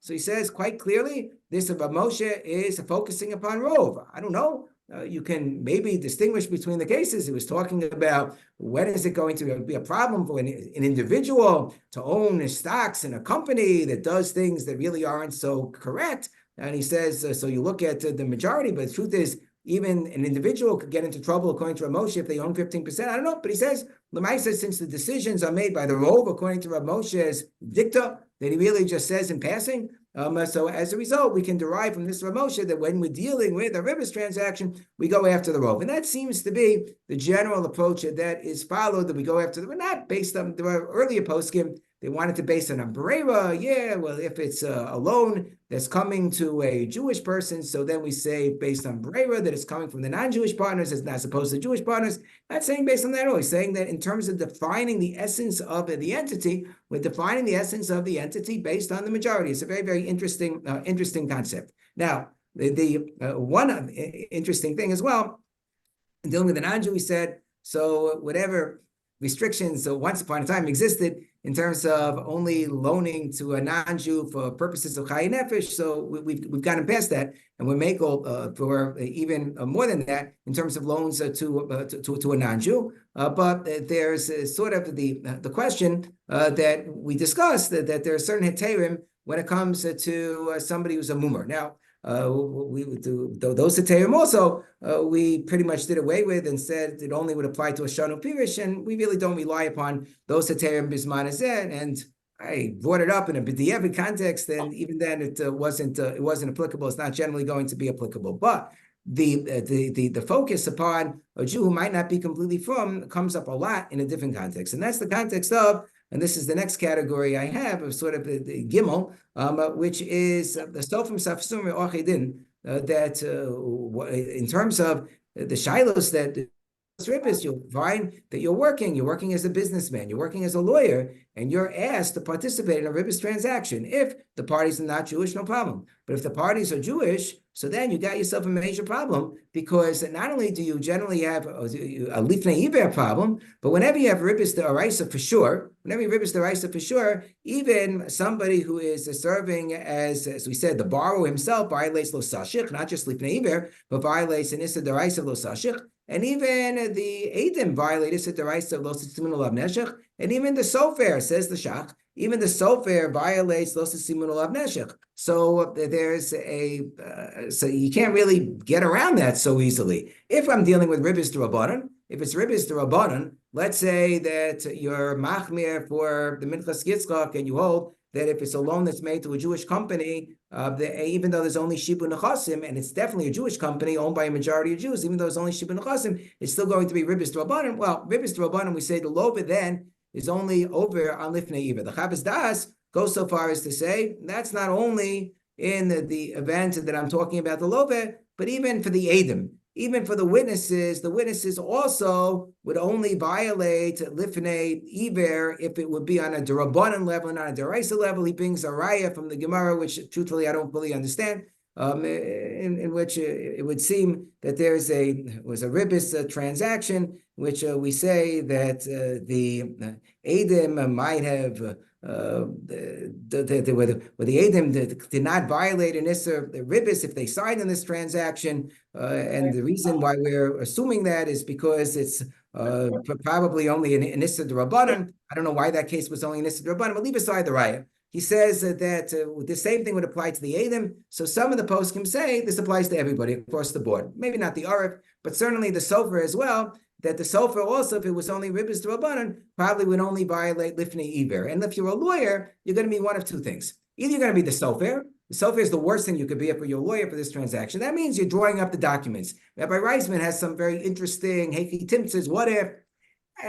so he says quite clearly, this about Moshe is focusing upon Rov. I don't know. You can maybe distinguish between the cases. He was talking about when is it going to be a problem for an individual to own his stocks in a company that does things that really aren't so correct. And he says, so you look at the majority, but the truth is, even an individual could get into trouble according to Rav Moshe if they own 15%. I don't know, but he says, Lemai says, since the decisions are made by the Rov, according to Rav Moshe's dicta, that he really just says in passing. So as a result, we can derive from this Rav Moshe that when we're dealing with a Ribbis transaction, we go after the Rov. And that seems to be the general approach that is followed, that we go after we're not based on, there were earlier poskim, they wanted to base it on Brera. Yeah, well, if it's a loan that's coming to a Jewish person, so then we say based on Brera that it's coming from the non-Jewish partners as not opposed to Jewish partners. Not saying based on that at all. He's saying that in terms of defining the essence of the entity, we're defining the essence of the entity based on the majority. It's a very, very interesting concept. Now, the one interesting thing as well, dealing with the non-Jew, he said, so whatever restrictions once upon a time existed in terms of only loaning to a non-Jew for purposes of Chayi Nefesh, so we've gotten past that, and we're makel for even more than that in terms of loans to a non-Jew. But there's sort of the question that we discussed that there are certain heterim when it comes to somebody who's a mumer. Now, we would do those heterim also. We pretty much did away with and said it only would apply to a shanu pirish, and we really don't rely upon those heterim bisman azeh. And I brought it up in a b'diavad context, and even then it wasn't applicable. It's not generally going to be applicable, but the focus upon a Jew who might not be completely from comes up a lot in a different context, and that's the context of. And this is the next category I have of sort of the gimel, which is the sofim safsum ochedin. That in terms of the shilos that Ribbis, you'll find that you're working as a businessman, you're working as a lawyer, and you're asked to participate in a Ribbis transaction. If the parties are not Jewish, no problem. But if the parties are Jewish, so then you got yourself a major problem, because not only do you generally have a lifnei iber problem, but whenever you have Ribbis d'oraisa for sure, even somebody who is serving as we said, the borrower himself violates lo sashich, not just lifnei iber, but violates an issa d'oraisa lo sashich. And even the Eidim violated the rights of Los Simun Olav Neshech, and even the Sofer, says the Shach, even the Sofer violates Los Simun Olav Neshech. So there's so you can't really get around that so easily. If I'm dealing with Ribbis d'Rabbanan, if it's Ribbis d'Rabbanan, let's say that you're machmir for the Minchas Yitzchak, and you hold that if it's a loan that's made to a Jewish company, even though there's only Shibu Nechasim, and it's definitely a Jewish company owned by a majority of Jews, even though it's only Shibu Nechasim, it's still going to be Ribbis d'Rabbanan. Well, Ribbis d'Rabbanan, we say the Lova then is only over on Lifnei Iver. The Chabaz Das goes so far as to say that's not only in the event that I'm talking about the Lova, but even for the Eidim. Even for the witnesses also would only violate lifnei iber if it would be on a derabbanan level, not a deraisa level. He brings a raya from the Gemara, which truthfully I don't fully understand, in which it would seem that there was a Ribbis transaction, which we say that the Eidim might have where the Eidim did not violate an Issa Ribbis if they signed in this transaction, and the reason why we're assuming that is because it's probably only an Issa D'Rabbanan. I don't know why that case was only an Issa D'Rabbanan, but leave aside the raya. He says that the same thing would apply to the Eidim. So some of the poskim say this applies to everybody across the board. Maybe not the Arif, but certainly the Sofer as well. That the Sofer also, if it was only Ribbis d'Rabbanan, probably would only violate Lifnei Iber. And if you're a lawyer, you're going to be one of two things. Either you're going to be the Sofer. The Sofer is the worst thing you could be if you're a lawyer for this transaction. That means you're drawing up the documents. Rabbi Reisman has some very interesting, Heiki Tim says, what if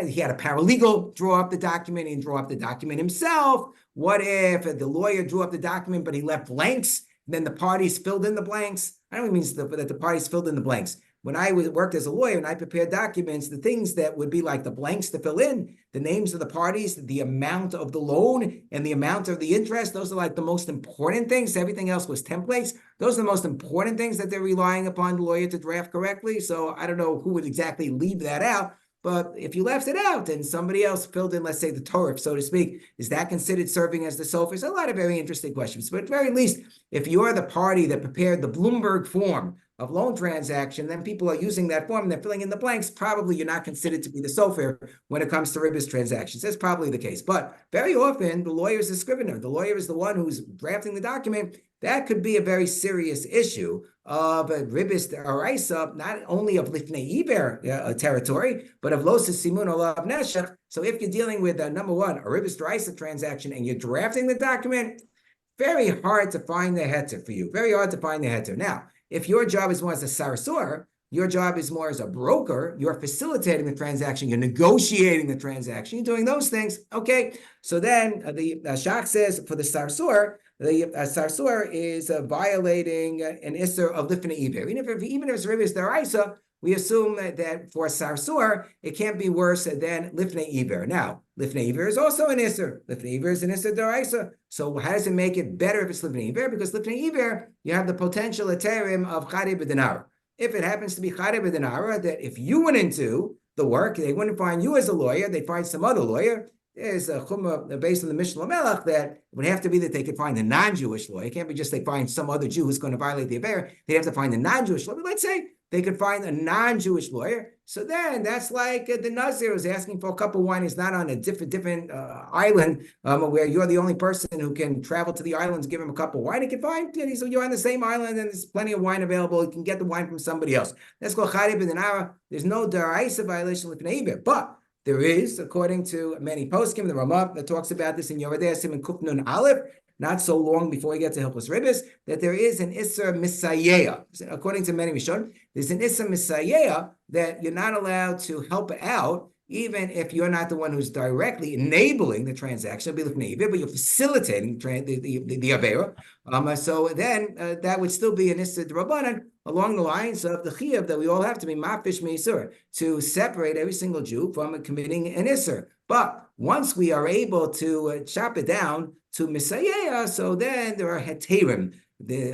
he had a paralegal draw up the document and draw up the document himself? What if the lawyer drew up the document, but he left blanks, and then the parties filled in the blanks? I don't mean that the parties filled in the blanks. when I worked as a lawyer and I prepared documents, the things that would be like the blanks to fill in, the names of the parties, the amount of the loan, and the amount of the interest, those are like the most important things. Everything else was templates. Those are the most important things that they're relying upon the lawyer to draft correctly. So I don't know who would exactly leave that out. But if you left it out and somebody else filled in, let's say, the Torah, so to speak, is that considered serving as the sofer? A lot of very interesting questions. But at the very least, if you're the party that prepared the Bloomberg form of loan transaction, then people are using that form and they're filling in the blanks, probably you're not considered to be the sofer when it comes to Ribbis transactions. That's probably the case. But very often, the lawyer is the scrivener. The lawyer is the one who's drafting the document. That could be a very serious issue of a Ribbis Araisa, not only of Lifnei Iber territory, but of Losis Simun Olav Neshech. So if you're dealing with, number one, a Ribbis Araisa transaction and you're drafting the document, very hard to find the Heter for you. Very hard to find the Heter. Now, if your job is more as a Sarasor, your job is more as a broker, you're facilitating the transaction, you're negotiating the transaction, you're doing those things, okay? So then the Shach says for the Sarasor, the Sarasor is violating an Isser of Lifnei Iber. Even if it's Ribbis Daraisa, we assume that for Sarasor, it can't be worse than Lifnei Iber. Now, Lifnei Iber is also an Isser. Lifnei Iber is an Isser Daraisa. So how does it make it better if it's Lifnei Iber? Because Lifnei Iber, you have the potential Heterim of Chari B'Dinar. If it happens to be Chari B'Dinar, that if you went into the work, they wouldn't find you as a lawyer, they'd find some other lawyer. There's a chumrah based on the Mishnah Melech that it would have to be that they could find a non-Jewish lawyer. It can't be just they find some other Jew who's going to violate the affair. They have to find a non-Jewish lawyer. But let's say they could find a non-Jewish lawyer. So then that's like the Nazir is asking for a cup of wine. He's not on a different island where you're the only person who can travel to the island to give him a cup of wine. He can find, so you're on the same island and there's plenty of wine available. You can get the wine from somebody else. That's called Chari B'Dinar. There's no Daraisa violation of Lifnei Iber. But there is, according to many poskim, the Ramah that talks about this in Yoredei Siman Kuf Nun Aleph, not so long before we get to Hilchos Ribbis, that there is an Isser Misayeya. According to many Rishon, there's an Isser Misayeya that you're not allowed to help out, even if you're not the one who's directly enabling the transaction, but you're facilitating the Avera. So then that would still be an Isser D'Rabbanan along the lines of the Chiyuv that we all have to be Mafish Meisur, to separate every single Jew from committing an Isser. But once we are able to chop it down to Misayeya, so then there are Heterim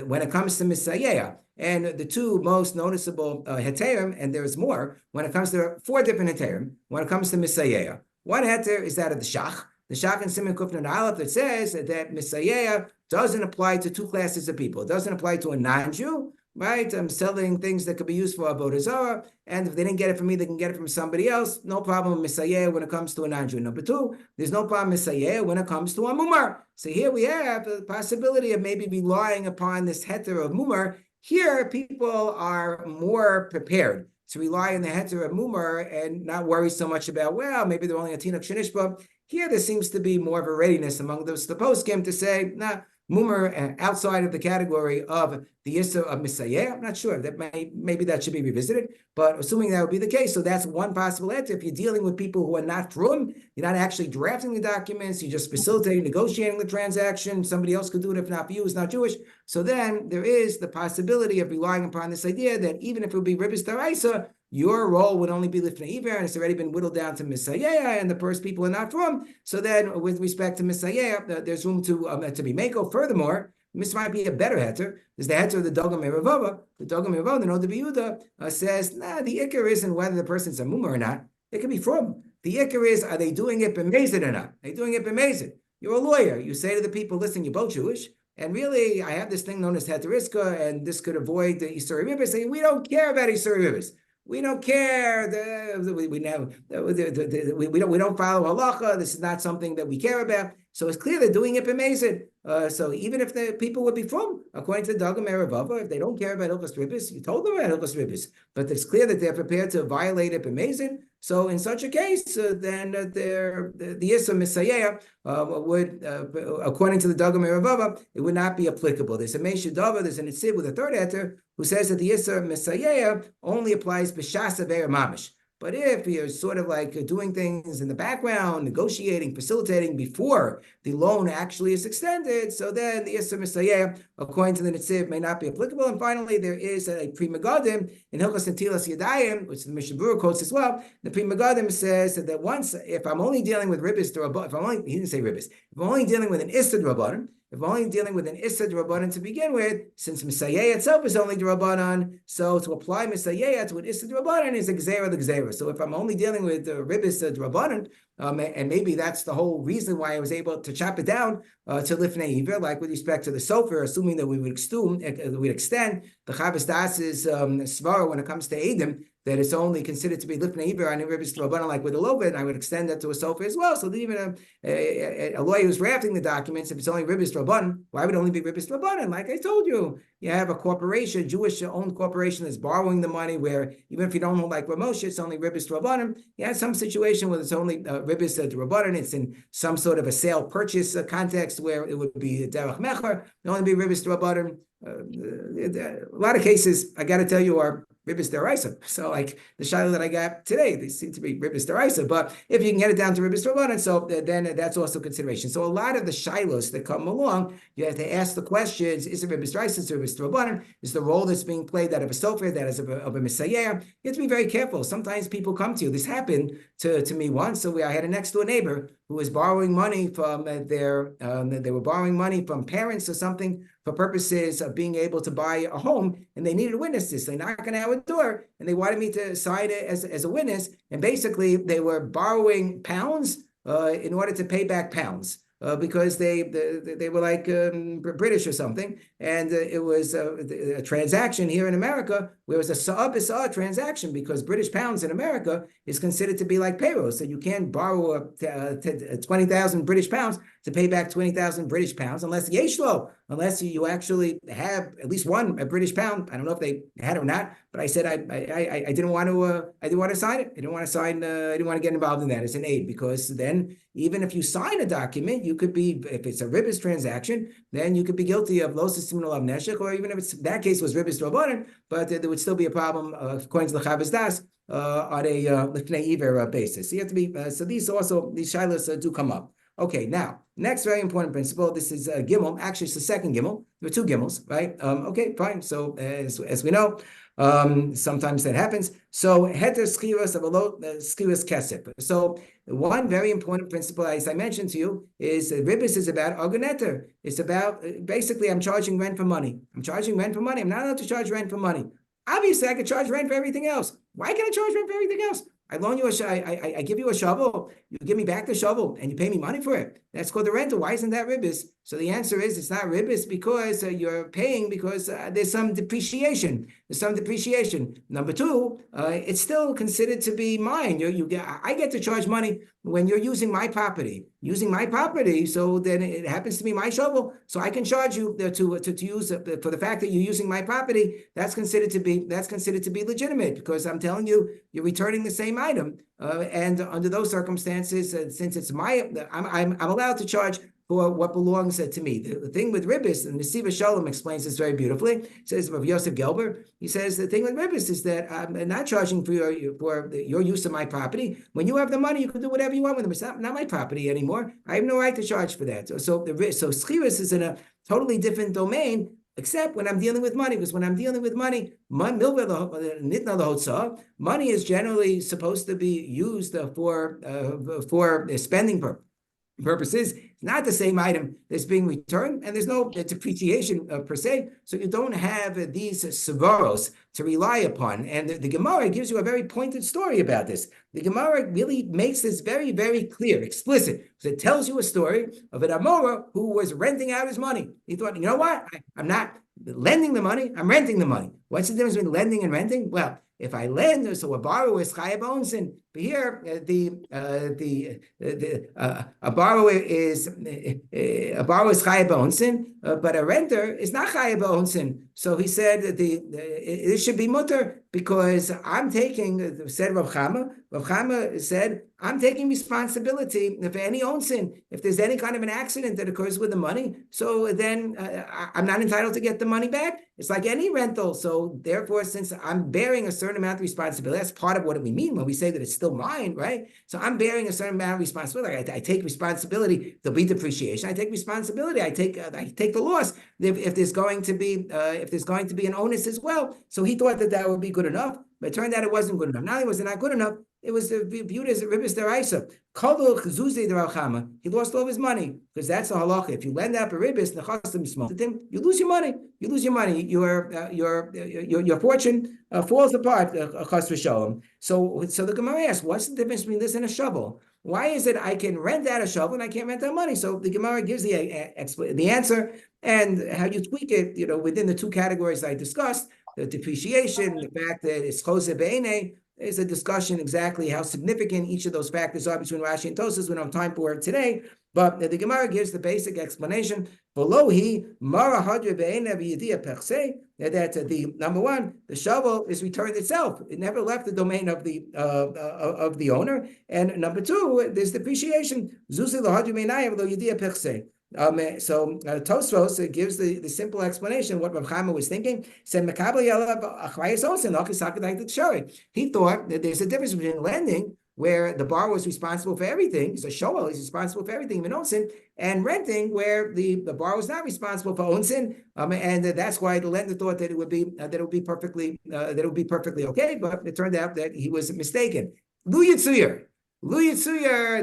when it comes to Misayeya. And the two most noticeable Heterim, and there's more, when it comes to, there are 4 different Heterim, when it comes to Misayeya. One Heter is that of the Shach. The Shach in Siman Kuf Nun Aleph that says that Misayeya doesn't apply to 2 classes of people. It doesn't apply to a non-Jew, right? I'm selling things that could be used for Avodah Zarah, and if they didn't get it from me, they can get it from somebody else. No problem Misayeya when it comes to a non-Jew. Number 2, there's no problem Misayeya when it comes to a Mumar. So here we have the possibility of maybe relying upon this Heter of Mumar. Here, people are more prepared to rely on the Heter of Mumar and not worry so much about, well, maybe they're only a Tinuk Shenishba. Here, there seems to be more of a readiness among those the poskim to say, nah, Mumar outside of the category of the Yisra of Misayeya. I'm not sure. That maybe that should be revisited, but assuming that would be the case, so that's one possible answer. If you're dealing with people who are not from, you're not actually drafting the documents, you're just facilitating, negotiating the transaction. Somebody else could do it if not for you, it's not Jewish. So then there is the possibility of relying upon this idea that even if it would be Ribbis Daraisa, your role would only be Lifnei Iber, and it's already been whittled down to Misayeya, and the first people are not from. So then, with respect to Misayeya, there's room to be Mako. Furthermore, this might be a better Heter. There's the Heter of the Dogam Meravava. The Dogam Meravava, the Noda B'Yehuda, says, nah, the Iker isn't whether the person's a Mumar or not. It can be from. The Iker is, are they doing it b'mezid or not? Are they doing it b'mezid? You're a lawyer. You say to the people, listen, you're both Jewish, and really, I have this thing known as Heter Iska, and this could avoid the Isur Ribbis. Say, we don't care about Isur Ribbis. We don't care. We don't follow halacha. This is not something that we care about. So it's clear they're doing it b'mezid. So even if the people would be from, according to the Dagam Meravava, if they don't care about Hilchos Ribbis, you told them about Hilchos Ribbis, but it's clear that they're prepared to violate it b'mezid. So in such a case, then the Yisra Misayeya would, according to the Dagam Meravava, it would not be applicable. There's a Meishudava, there's an Itzib with a third Heter, who says that the Yisra Misayeya only applies b'shas Aveir Mamish. But if you're sort of like doing things in the background, negotiating, facilitating before the loan actually is extended, so then the Isser Misayeh, according to the Netziv, may not be applicable. And finally, there is a Pri Megadim in Hilchos Netilas Yadayim, which the Mishnah Berurah quotes as well. The Pri Megadim says that once, if I'm only dealing with Ribbis D'Rabbanan, he didn't say Ribbis, if I'm only dealing with an Isser D'Rabbanan, if I'm only dealing with an Issa D'Rabbanan to begin with, since Misayeh itself is only D'Rabbanan, so to apply Misayeh to an Issa D'Rabbanan is a Gzeira the Gzeira. So if I'm only dealing with Ribbis D'Rabbanan, and maybe that's the whole reason why I was able to chop it down to Lifnei Iver, like with respect to the Sofer, assuming that we would extend the Chabas Das's Svara when it comes to Edom, that it's only considered to be Lifnei Iver and Ribbis D'Rabbanan, like with a Lovet, and I would extend that to a Sofer as well. So even a lawyer who's drafting the documents, if it's only Ribbis D'Rabbanan, why would it only be Ribbis D'Rabbanan? Like I told you, you have a corporation, Jewish-owned corporation that's borrowing the money, where even if you don't hold like Ramosha, it's only Ribbis D'Rabbanan. You have some situation where it's only Ribbis D'Rabbanan. It's in some sort of a sale-purchase context where it would be Derech Mecher, it only be Ribbis D'Rabbanan. A lot of cases, I got to tell you, are Ribbis D'Oraisa. So like the shiloh that I got today, they seem to be Ribbis D'Oraisa. But if you can get it down to Ribbis D'Rabbanan, so then that's also consideration. So a lot of the shilohs that come along, you have to ask the questions: is it Ribbis D'Oraisa? Is it Ribbis D'Rabbanan? Is the role that's being played that of a sofer, that is of a Messiah? You have to be very careful. Sometimes people come to you. This happened to me once. So I had a next door neighbor who was borrowing money from they were borrowing money from parents or something for purposes of being able to buy a home, and they needed witnesses. They knocked on our door, and they wanted me to sign it as a witness. And basically, they were borrowing pounds in order to pay back pounds. Because they were like British or something, and it was a transaction here in America where it was a sa'a transaction, because British pounds in America is considered to be like payroll, so you can't borrow 20,000 British pounds to pay back 20,000 British pounds unless unless you actually have at least one British pound. I don't know if they had it or not, but I said I didn't want to sign it. I didn't want to get involved in that as an aid, because then even if you sign a document, you could be, if it's a Ribbis transaction, then you could be guilty of lo sisim olav neshek, or even if it's that case was Ribbis D'Rabbanan, but there would still be a problem according to the Chabas Das on a Lifnei Iver basis. So you have to be so these shilas do come up. Okay, now, next very important principle. This is Gimel. Actually, it's the second Gimel. There are two Gimels, right? Okay, fine. So as we know, sometimes that happens. So Heter Schiras of Schiras Kesef. So one very important principle, as I mentioned to you, is Ribbis is about Argoneter. It's about, basically, I'm charging rent for money. I'm not allowed to charge rent for money. Obviously, I could charge rent for everything else. Why can I charge rent for everything else? I loan you I give you a shovel, you give me back the shovel, and you pay me money for it. That's called the rental. Why isn't that Ribbis? So the answer is it's not Ribbis because you're paying because there's some depreciation. Number two, it's still considered to be mine. I get to charge money when you're using my property. So then it happens to be my shovel. So I can charge you to use for the fact that you're using my property. That's considered to be legitimate, because I'm telling you, you're returning the same item. And under those circumstances, since it's I'm allowed to charge for what belongs to me. The thing with Ribbis, and Nesiva Shalom explains this very beautifully. It says Rav Yosef Gelber, he says the thing with Ribbis is that I'm not charging for your use of my property. When you have the money, you can do whatever you want with them. It's not my property anymore. I have no right to charge for that. So Schiras is in a totally different domain, except when I'm dealing with money, because when I'm dealing with money, money is generally supposed to be used for spending purposes. It's not the same item that's being returned, and there's no depreciation per se, so you don't have these sevaros to rely upon. And the Gemara gives you a very pointed story about this. The Gemara really makes this very, very clear, explicit, because it tells you a story of an Amora who was renting out his money. He thought, you know what? I'm not lending the money, I'm renting the money. What's the difference between lending and renting? Well, if I lend, so a borrower is chayav onsin. But here, a borrower is chayav onsin, but a renter is not chayav onsin. So he said that it should be mutter, because I'm taking, said Rav Chama said, I'm taking responsibility for any onsin. If there's any kind of an accident that occurs with the money, so then I'm not entitled to get the money back. It's like any rental. So therefore, since I'm bearing a certain amount of responsibility, that's part of what we mean when we say that it's still mine, right? So I'm bearing a certain amount of responsibility. I take responsibility. There'll be depreciation. I take responsibility. I take the loss if there's going to be an onus as well. So he thought that would be good enough, but it turned out it wasn't good enough. Not only was it not good enough, it was viewed as a Ribbis deraisa. He lost all of his money because that's the halacha. If you lend out a Ribbis, you lose your money. You lose your money. Your fortune falls apart. So the Gemara asks, what's the difference between this and a shovel? Why is it I can rent out a shovel and I can't rent out money? So the Gemara gives the answer and how you tweak it. Within the two categories I discussed, the depreciation, the fact that it's chose be'ene. There's a discussion exactly how significant each of those factors are between Rashi and Tosas. We don't have time for it today, but the Gemara gives the basic explanation. That the number one, the shovel is returned itself; it never left the domain of the owner. And number two, there's depreciation. So Tosfos gives the simple explanation what Rav Chama was thinking. He thought that there's a difference between lending, where the borrower is responsible for everything. He's a shoel, he's responsible for everything, even onsin, and renting, where the borrower is not responsible for onsin, and that's why the lender thought that it would be perfectly okay. But it turned out that he was mistaken. Lu Yitzuyer,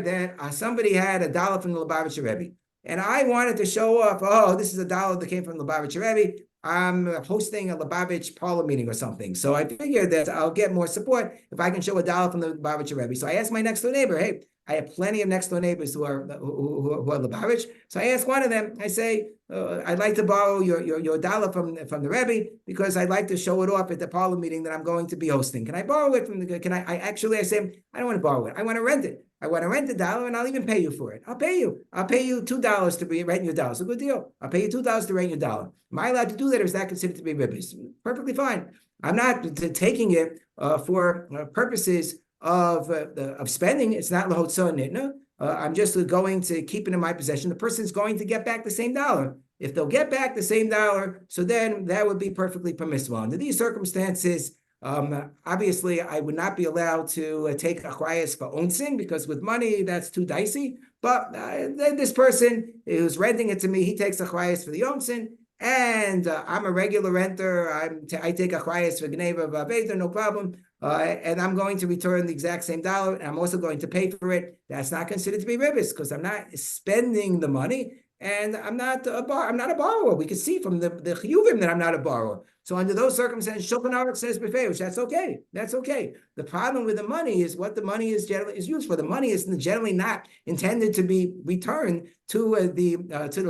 that somebody had $1 from the Lubavitcher Rebbe. And I wanted to show off, this is $1 that came from the Lubavitcher Rebbe. I'm hosting a Lubavitch parlor meeting or something. So I figured that I'll get more support if I can show $1 from the Lubavitcher Rebbe. So I asked my next door neighbor, hey, I have plenty of next door neighbors who are Lubavitch. So I asked one of them, I say, I'd like to borrow your $1 from the Rebbe because I'd like to show it off at the parlor meeting that I'm going to be hosting. Can I borrow it from the, I say, I don't want to borrow it. I want to rent it. I want to rent $1 and I'll even pay you for it. I'll pay you $2 to rent your $1. It's a good deal. I'll pay you $2 to rent your $1. Am I allowed to do that, or is that considered to be Ribbis? Perfectly fine. I'm not taking it for purposes of spending. It's not lahotza nitna. I'm just going to keep it in my possession. The person's going to get back the same $1. If they'll get back the same $1, so then that would be perfectly permissible. Under these circumstances, obviously, I would not be allowed to take achrayas for onsin, because with money, that's too dicey. But then this person who's renting it to me, he takes achrayas for the onsin, and I'm a regular renter. I take achrayas for gneva v'aveda, no problem. And I'm going to return the exact same $1, and I'm also going to pay for it. That's not considered to be ribbis, because I'm not spending the money, and I'm not a borrower. We can see from the chiyuvim that I'm not a borrower. So under those circumstances, Shulchan Aruch says befeirush, that's okay. That's okay. The problem with the money is what the money is generally used for. The money is generally not intended to be returned to the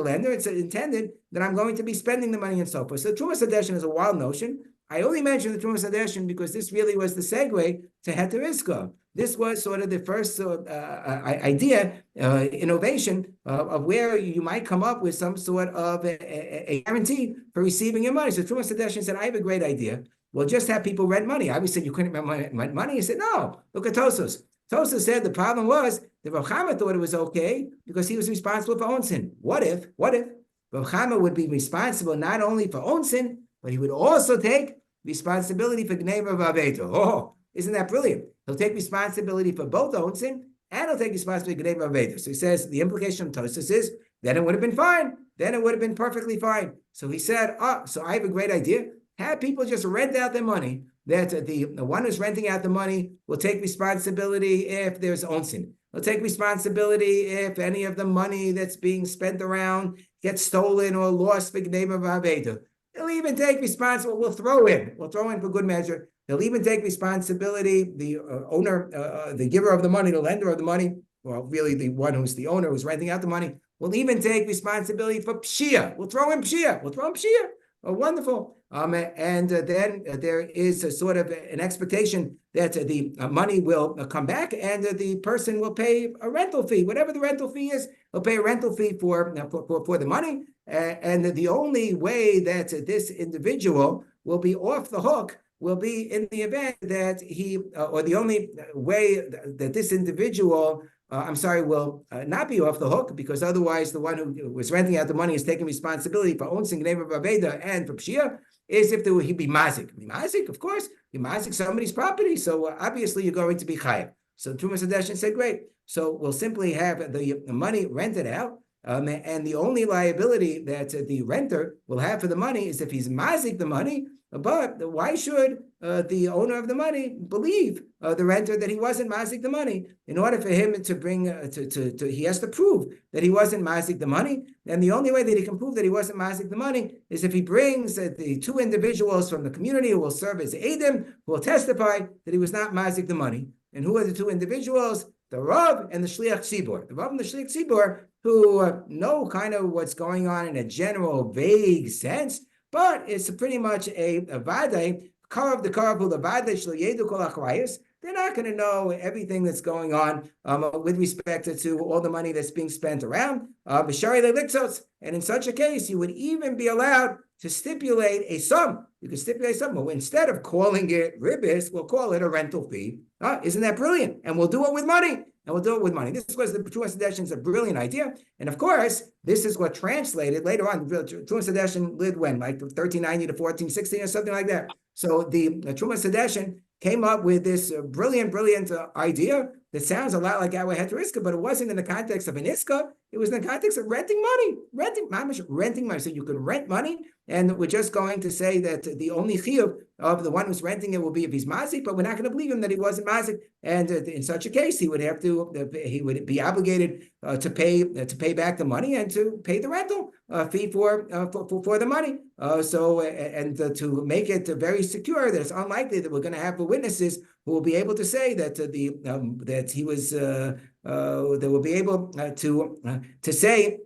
lender. It's intended that I'm going to be spending the money and so forth. So Trumas Hadeshin is a wild notion. I only mentioned the Trumas Hadeshin because this really was the segue to Heter Iska. This was sort of the first idea, innovation of where you might come up with some sort of a guarantee for receiving your money. So Trumas Hadeshin said, I have a great idea. We'll just have people rent money. I said, you couldn't rent money? He said, no, look at Tosfos. Tosfos said the problem was that Rav Chama thought it was okay because he was responsible for onsin. What if Rav Chama would be responsible not only for onsin, but he would also take responsibility for gneva v'aveda? Oh, isn't that brilliant? He'll take responsibility for both onsin, and he'll take responsibility for gneva v'aveda. So he says the implication of Tosfos is then it would have been fine. Then it would have been perfectly fine. So he said, so I have a great idea. Have people just rent out their money. That the one who's renting out the money will take responsibility if there's onsin. He'll take responsibility if any of the money that's being spent around gets stolen or lost for gneva v'aveda. He'll even take responsibility. We'll throw in for good measure. He'll even take responsibility. The owner, the giver of the money, the lender of the money, well, really the one who's the owner who's renting out the money, will even take responsibility for pshia. We'll throw in pshia. Oh, wonderful. And then there is a sort of an expectation that the money will come back, and the person will pay a rental fee, whatever the rental fee is. He'll pay a rental fee for the money, and the only way that this individual will be off the hook will be in the event that or the only way that this individual will not be off the hook, because otherwise the one who was renting out the money is taking responsibility for onsin gneva v'aveda and for pshia. is if he'd be mazik. Mazik, of course, be mazik somebody's property. So obviously you're going to be chayav. So Trumas Hadeshin said, great. So we'll simply have the money rented out. And the only liability that the renter will have for the money is if he's mazik the money. But why should the owner of the money believe the renter that he wasn't mazik the money? In order for him to bring, he has to prove that he wasn't mazik the money. And the only way that he can prove that he wasn't mazik the money is if he brings the two individuals from the community who will serve as Eidim, who will testify that he was not mazik the money. And who are the two individuals? The Rav and the Shliach Tzibur. The Rav and the Shliach Tzibur, who know kind of what's going on in a general, vague sense, but it's pretty much a vadai, karav the karav the vadai shlo yedu kol achrayus. They're not going to know everything that's going on with respect to all the money that's being spent around. And in such a case, you would even be allowed to stipulate a sum. You could stipulate a sum. Well, instead of calling it ribbis, we'll call it a rental fee. Isn't that brilliant? And we'll do it with money. This was the Trumas Hadeshin's a brilliant idea. And of course, this is what translated later on. Trumas Hadeshin lived when? Like 1390 to 1416 or something like that. So the Trumas Hadeshin came up with this brilliant idea that sounds a lot like our Heter Iska, but it wasn't in the context of an Iska. It was in the context of renting money. So you could rent money, and we're just going to say that the only chiyuv of the one who's renting it will be if he's mazik, but we're not going to believe him that he wasn't mazik. And in such a case, he would be obligated to pay back the money and to pay the rental fee for the money. To make it very secure that it's unlikely that we're going to have the witnesses who will be able to say that that he was they will be able to say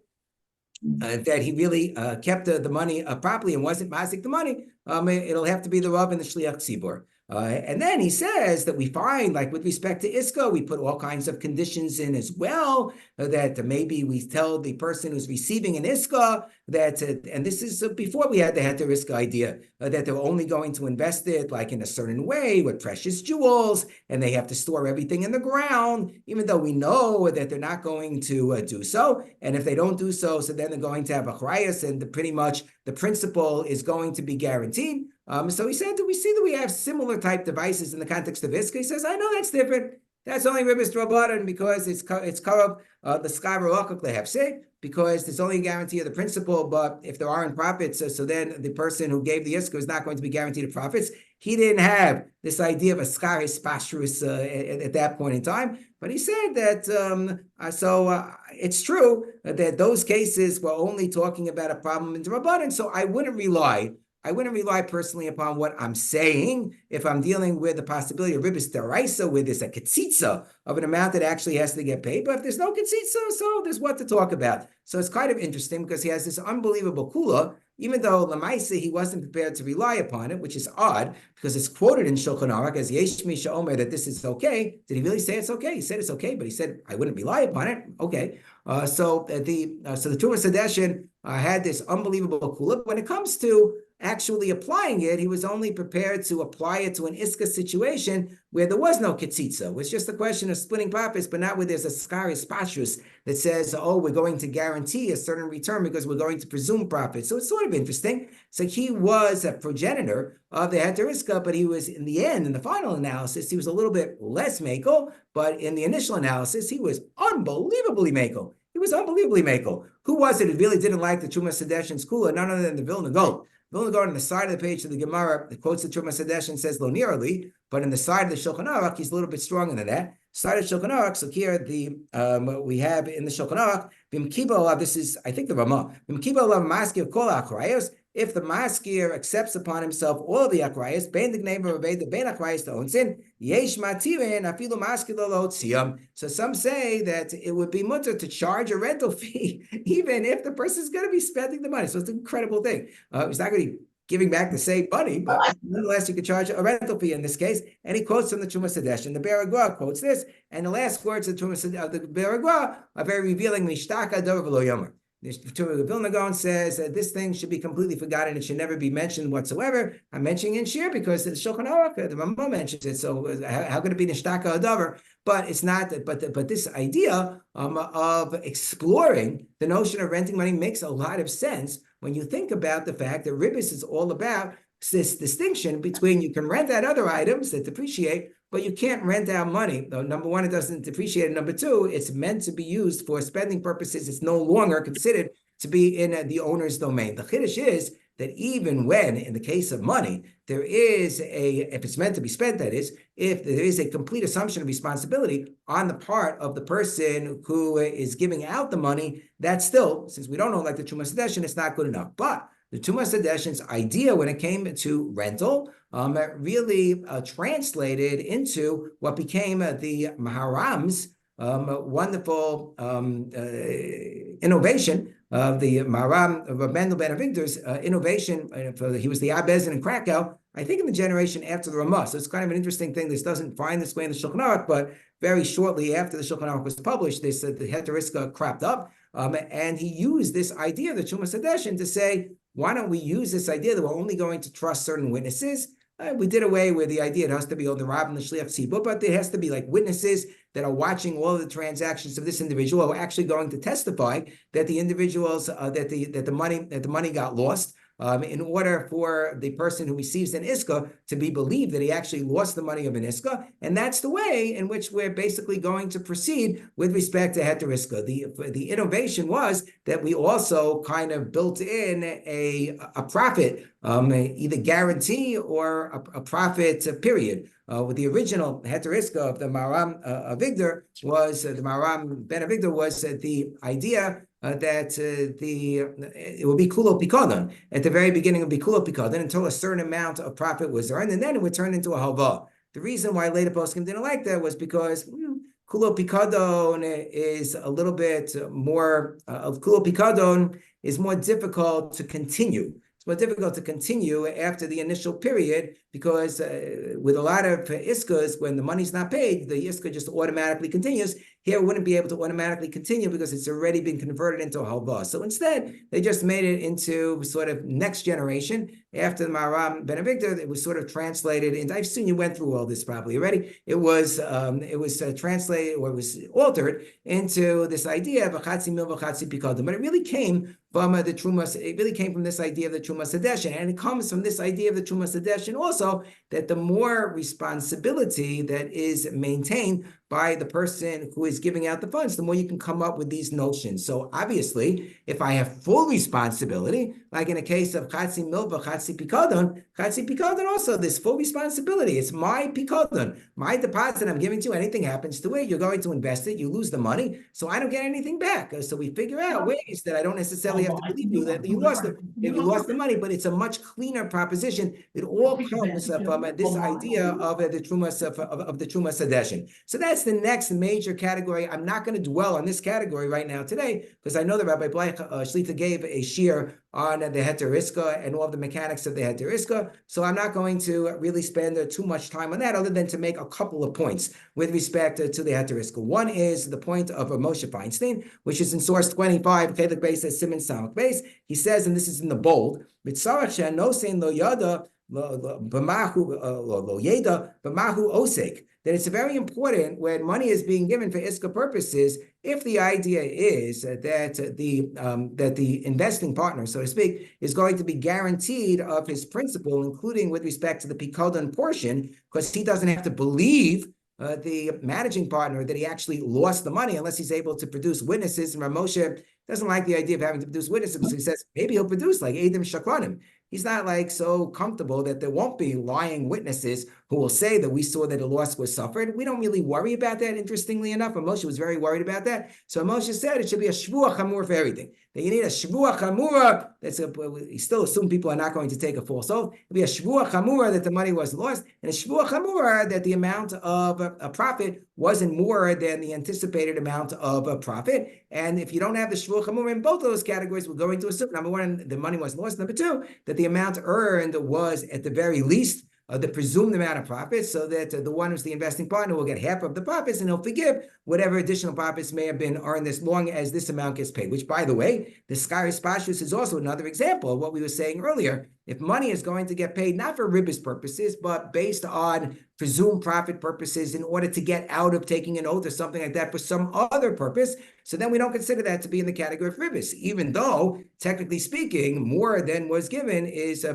that he really kept the money properly and wasn't mazik the money. It'll have to be the Rav and the Shliach Tzibur. And then he says that we find, like with respect to Iska, we put all kinds of conditions in as well, that maybe we tell the person who's receiving an Iska that, and this is before we had the Heter Iska idea, that they're only going to invest it like in a certain way with precious jewels, and they have to store everything in the ground, even though we know that they're not going to do so. And if they don't do so, so then they're going to have a chrayas, and pretty much the principal is going to be guaranteed. So he said, do we see that we have similar type devices in the context of Iska? He says, I know that's different. That's only Ribbis Drabanan because it's karav the Chaburah they have said, because there's only a guarantee of the principal, but if there aren't profits, so then the person who gave the Iska is not going to be guaranteed of profits. He didn't have this idea of a skaris pashrus at that point in time, but he said that, it's true that those cases were only talking about a problem in Drabanan, so I wouldn't rely personally upon what I'm saying if I'm dealing with the possibility of Ribbis deraisa, where there's a ketzitza of an amount that actually has to get paid. But if there's no ketzitza, so there's what to talk about. So it's kind of interesting because he has this unbelievable kula, even though Lamaisa he wasn't prepared to rely upon it, which is odd because it's quoted in Shulchan Aruch as Yesh Mi She'omer that this is okay. Did he really say it's okay? He said it's okay, but he said I wouldn't rely upon it. Okay, so the Trumas Hadeshin had this unbelievable kula. When it comes to actually applying it, he was only prepared to apply it to an Iska situation where there was no ketzitza. It was just a question of splitting profits, but not where there's a skaris pashrus that says, oh, we're going to guarantee a certain return because we're going to presume profit. So it's sort of interesting. So he was a progenitor of the Heter Iska, but he was, in the end, in the final analysis, he was a little bit less makel, but in the initial analysis, he was unbelievably makel. He was unbelievably makel. Who was it who really didn't like the Trumas Hadeshin's kula? None other than the Vilna Gaon. Vilna Gaon on the side of the page of the Gemara, it quotes the Trumas Hadeshin, says lo nirali, but in the side of the Shulchan Aruch, he's a little bit stronger than that. Side of Shulchan Aruch, so here we have in the Shulchan Aruch, bimkiba olav, this is, I think the Ramah, bimkiba olav maskir kol achrayos, if the maskir accepts upon himself all of the achrayos, bein the gneimer obeyed the bein achrayos to own sin, yesh matirin afilu maskir lo tziyam. So some say that it would be mutter to charge a rental fee, even if the person's going to be spending the money. So it's an incredible thing. He's not going to be giving back the same money, but nonetheless, you could charge a rental fee in this case. And he quotes from the Trumas Hadeshin. The Beragua quotes this, and the last words of the Beragua are very revealing. Mishtaka dor v'lo yomer. The Vilna Gaon says that this thing should be completely forgotten. It should never be mentioned whatsoever. I'm mentioning in Shir because the Shulchan Aruch, the Ramah mentions it. So how could it be nishtaka adavar? But it's not. But this idea of exploring the notion of renting money makes a lot of sense when you think about the fact that Ribbis is all about this distinction between you can rent out other items that depreciate, but you can't rent out money. Number one, it doesn't depreciate. And number two, it's meant to be used for spending purposes. It's no longer considered to be in the owner's domain. The chiddush is that even when, in the case of money, there is if it's meant to be spent, that is, if there is a complete assumption of responsibility on the part of the person who is giving out the money, that's still, since we don't know like the Truma Sedeshin, it's not good enough. But the Truma Sedeshin's idea when it came to rental really translated into what became the Maharam's wonderful innovation of the Maharam of Mendel Ben Avigdor's innovation. He was the Abbezin in Krakow, I think in the generation after the Ramah. So it's kind of an interesting thing. This doesn't find this way in the Shulchan Aruch, but very shortly after the Shulchan Aruch was published, this the Heter Iska cropped up, and he used this idea of the Truma Sedeshin to say, why don't we use this idea that we're only going to trust certain witnesses? We did away with the idea it has to be all the Rav and the Shliach Tzibur, but there has to be like witnesses that are watching all of the transactions of this individual, who are actually going to testify that the individuals that the money got lost. In order for the person who receives an Iska to be believed that he actually lost the money of an Iska. And that's the way in which we're basically going to proceed with respect to Heter Iska. The innovation was that we also kind of built in a profit, either guarantee or a profit period. With the original Heter Iska of the Maharam Avigdor was, the Maharam Ben Avigdor was the idea that it would be kulo pikadon. At the very beginning, it would be kulo pikadon until a certain amount of profit was earned, and then it would turn into a halva. The reason why later poskim didn't like that was because kulo pikadon is a little bit more, kulo pikadon is more difficult to continue. It's more difficult to continue after the initial period because with a lot of iskas, when the money's not paid, the iska just automatically continues. Here, it wouldn't be able to automatically continue because it's already been converted into a halva. So instead, they just made it into sort of next generation. After the Maharam Ben Avigdor, it was sort of translated into, I've seen you went through all this probably already. It was translated, or it was altered into this idea of a chatzi mil v'chatzi pikadon. But it really came from the Truma, it really came from this idea of the Truma Sedeshin. And it comes from this idea of the Truma Sedeshin also, that the more responsibility that is maintained by the person who is giving out the funds, the more you can come up with these notions. So obviously, if I have full responsibility, like in a case of chatzi milva, chatzi pikadon also, there's full responsibility. It's my pikadon, my deposit I'm giving to you. Anything happens to it, you're going to invest it, you lose the money, so I don't get anything back. So we figure out ways that I don't necessarily have to believe you that you lost it, if you lost the money, but it's a much cleaner proposition. It all comes from this idea of the Truma of the Truma Sedeshin. So that's the next major category. I'm not going to dwell on this category right now today, because I know that Rabbi Bleich Shlita gave a shiur on the Heter Iska and all of the mechanics of the Heter Iska. So I'm not going to really spend too much time on that, other than to make a couple of points with respect to the Heter Iska. One is the point of Moshe Feinstein, which is in source 25, Chelik Beis, Siman Samach Beis. He says, and this is in the bold, Mitzarach she'anosein lo yada b'mahu lo yeda b'mahu osek. That it's very important when money is being given for Iska purposes, if the idea is that the investing partner, so to speak, is going to be guaranteed of his principal, including with respect to the pikadon portion, because he doesn't have to believe the managing partner that he actually lost the money unless he's able to produce witnesses. And Rav Moshe doesn't like the idea of having to produce witnesses. So he says maybe he'll produce like Edim Shaklanim. He's not like so comfortable that there won't be lying witnesses who will say that we saw that a loss was suffered. We don't really worry about that, interestingly enough. Moshe was very worried about that. So Moshe said it should be a shvuah chamur for everything. That you need a shvuah chamura. He still assumed people are not going to take a false oath. It'll be a shvuah chamura that the money was lost, and a shvuah chamura that the amount of a profit wasn't more than the anticipated amount of a profit. And if you don't have the shvuah chamura in both of those categories, we're going to assume, number one, the money was lost. Number two, that the amount earned was at the very least the presumed amount of profits, so that the one who's the investing partner will get half of the profits, and he'll forgive whatever additional profits may have been earned as long as this amount gets paid. Which, by the way, the Skaris Pashus is also another example of what we were saying earlier. If money is going to get paid, not for Ribbis purposes, but based on presumed profit purposes in order to get out of taking an oath or something like that for some other purpose, so then we don't consider that to be in the category of Ribbis, even though, technically speaking, more than was given is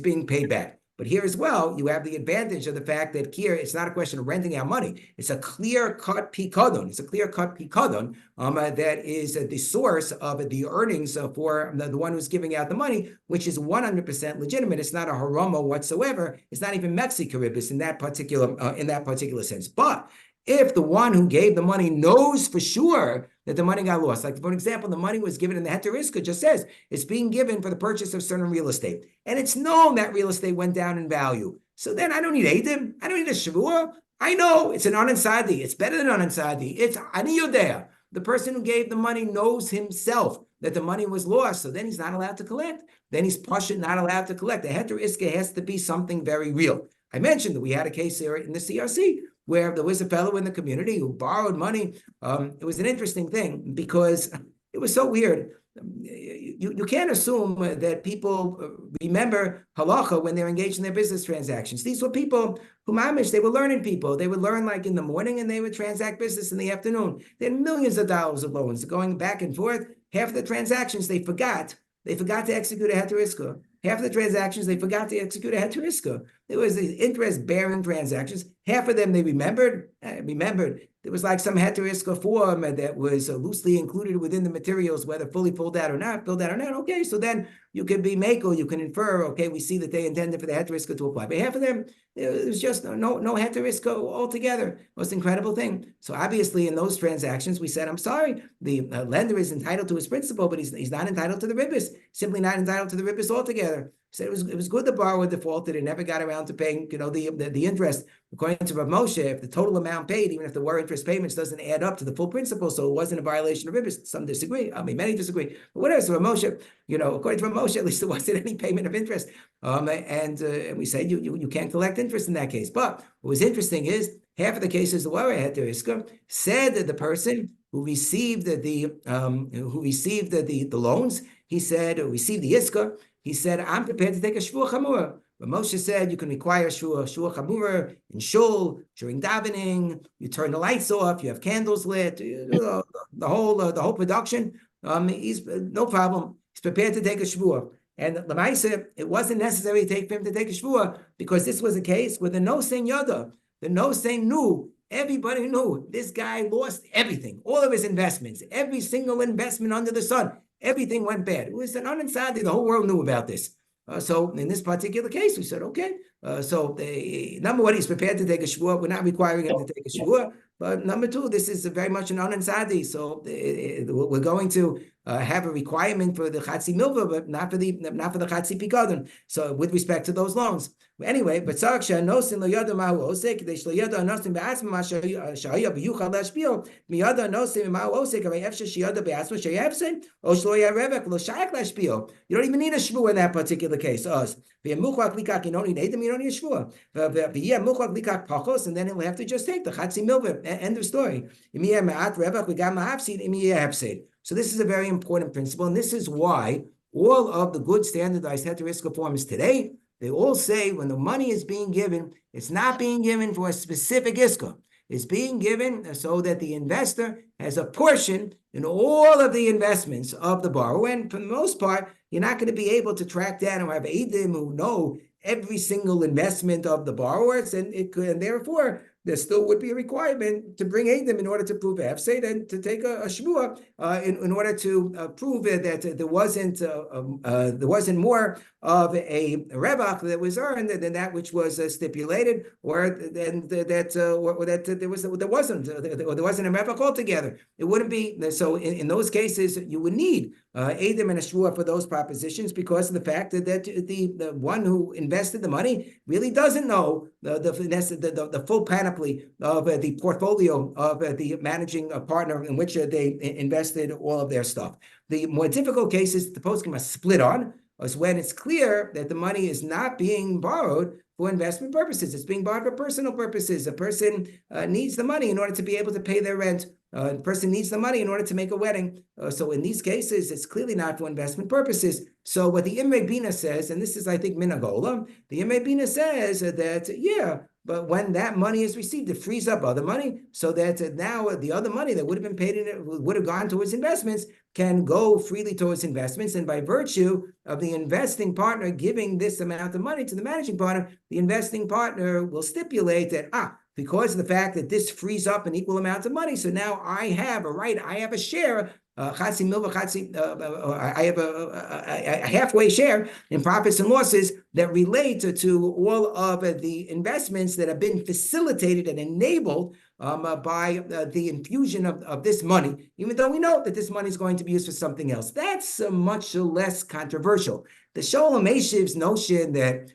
being paid back. But here as well, you have the advantage of the fact that here it's not a question of renting out money. It's a clear-cut pikadon. It's a clear-cut pikadon that is the source of the earnings for the one who's giving out the money, which is 100% legitimate. It's not a harama whatsoever. It's not even Mexican Ribbis in that particular sense. But if the one who gave the money knows for sure that the money got lost, like for example, the money was given in the Heter Iska, just says it's being given for the purchase of certain real estate, and it's known that real estate went down in value. So then I don't need Eidim, I don't need a Chaburah. I know it's an Anansadi. It's better than Anansadi. It's Ani Yodea. The person who gave the money knows himself that the money was lost, so then he's not allowed to collect. Then he's not allowed to collect. The Heter Iska has to be something very real. I mentioned that we had a case here in the CRC where there was a fellow in the community who borrowed money. It was an interesting thing because it was so weird. You can't assume that people remember halacha when they're engaged in their business transactions. These were people who they were learning people. They would learn like in the morning and they would transact business in the afternoon. They had millions of dollars of loans going back and forth. Half of the transactions they forgot to execute a Heter Iska. Half of the transactions, they forgot to execute a Heter Iska. There was these interest-bearing transactions. Half of them they remembered. There was like some Heter Iska form that was loosely included within the materials, whether fully filled out or not. Okay, so then you can be mako, you can infer, okay, we see that they intended for the Heter Iska to apply. But half of them, it was just no Heter Iska altogether. Most incredible thing. So obviously in those transactions, we said, I'm sorry, the lender is entitled to his principal, but he's not entitled to the Ribbis, simply not entitled to the Ribbis altogether. Said it was good the borrower defaulted and never got around to paying, the interest. According to Rav Moshe, if the total amount paid, even if there were interest payments, doesn't add up to the full principal, so it wasn't a violation of Ribbis. Some disagree. I mean, many disagree. But whatever. So Rav Moshe, according to Rav Moshe, at least there wasn't any payment of interest. And we said you can't collect interest in that case. But what was interesting is half of the cases the were Heter Iska said that the person who received the loans, he said, or received the Iska, he said, I'm prepared to take a Shvuah Chamurah. But Moshe said you can require Shvuah Chamurah in shul, during davening, you turn the lights off, you have candles lit, the whole production. He's no problem. He's prepared to take a Shvuah. And Lamaisa, it wasn't necessary for him to take a Shvuah because this was a case where the no-saying Yada, the no-saying knew, everybody knew this guy lost everything, all of his investments, every single investment under the sun. Everything went bad. It was an Anansadi. The whole world knew about this. So in this particular case, we said, okay. Number one, he's prepared to take a Shvuah. We're not requiring him to take a Shvuah. But number two, this is very much an Anansadi. So we're going to have a requirement for the Chatzi Milva, but not for the Chatzi Pikadon. So with respect to those loans. Anyway, but Saksha Nosin lo yada ma osek, they lo yada nosin be'asma ma shaya b'yuchal lashpil, miyada nosin ma osek, avay efshe shiyada be'asma shayavse, o shlo yarevek lo shayak lashpil. You don't even need a shvuah in that particular case. Us. V'yemuchak likak, you don't need Eidim, you don't need a shvuah. V'yemuchak likak pachos, and then he'll have to just take the Chatzi Milva. End of story. Imiyah ma'at revek, we got ma'afsid, imiyah hafsid. So this is a very important principle, and this is why all of the good standardized Heter Iska forms today, they all say when the money is being given, it's not being given for a specific Iska. It's being given so that the investor has a portion in all of the investments of the borrower. And for the most part, you're not going to be able to track down or have Eidim who know every single investment of the borrowers, and therefore there still would be a requirement to bring Eidim in order to prove Hefsed and to take a Shvuah in order to prove that there wasn't more of a revach that was earned than that which was stipulated, or that there wasn't a revach altogether. It wouldn't be so. In those cases, you would need Eidim and a Shvuah for those propositions because of the fact that the one who invested the money really doesn't know the full panoply of the portfolio of the managing partner in which they invested all of their stuff. The more difficult cases the poskim are split on is when it's clear that the money is not being borrowed for investment purposes. It's being borrowed for personal purposes. A person needs the money in order to be able to pay their rent. A person needs the money in order to make a wedding. So in these cases, it's clearly not for investment purposes. So what the Imre Bina says, and this is, I think, Minagola, the Imre Bina says that, yeah, but when that money is received, it frees up other money so that now the other money that would have been paid in it would have gone towards investments can go freely towards investments. And by virtue of the investing partner giving this amount of money to the managing partner, the investing partner will stipulate that, because of the fact that this frees up an equal amount of money, so now I have a right, I have a share, I have a halfway share in profits and losses that relate to all of the investments that have been facilitated and enabled by the infusion of this money, even though we know that this money is going to be used for something else. That's much less controversial. The Sholem Eshiv's notion that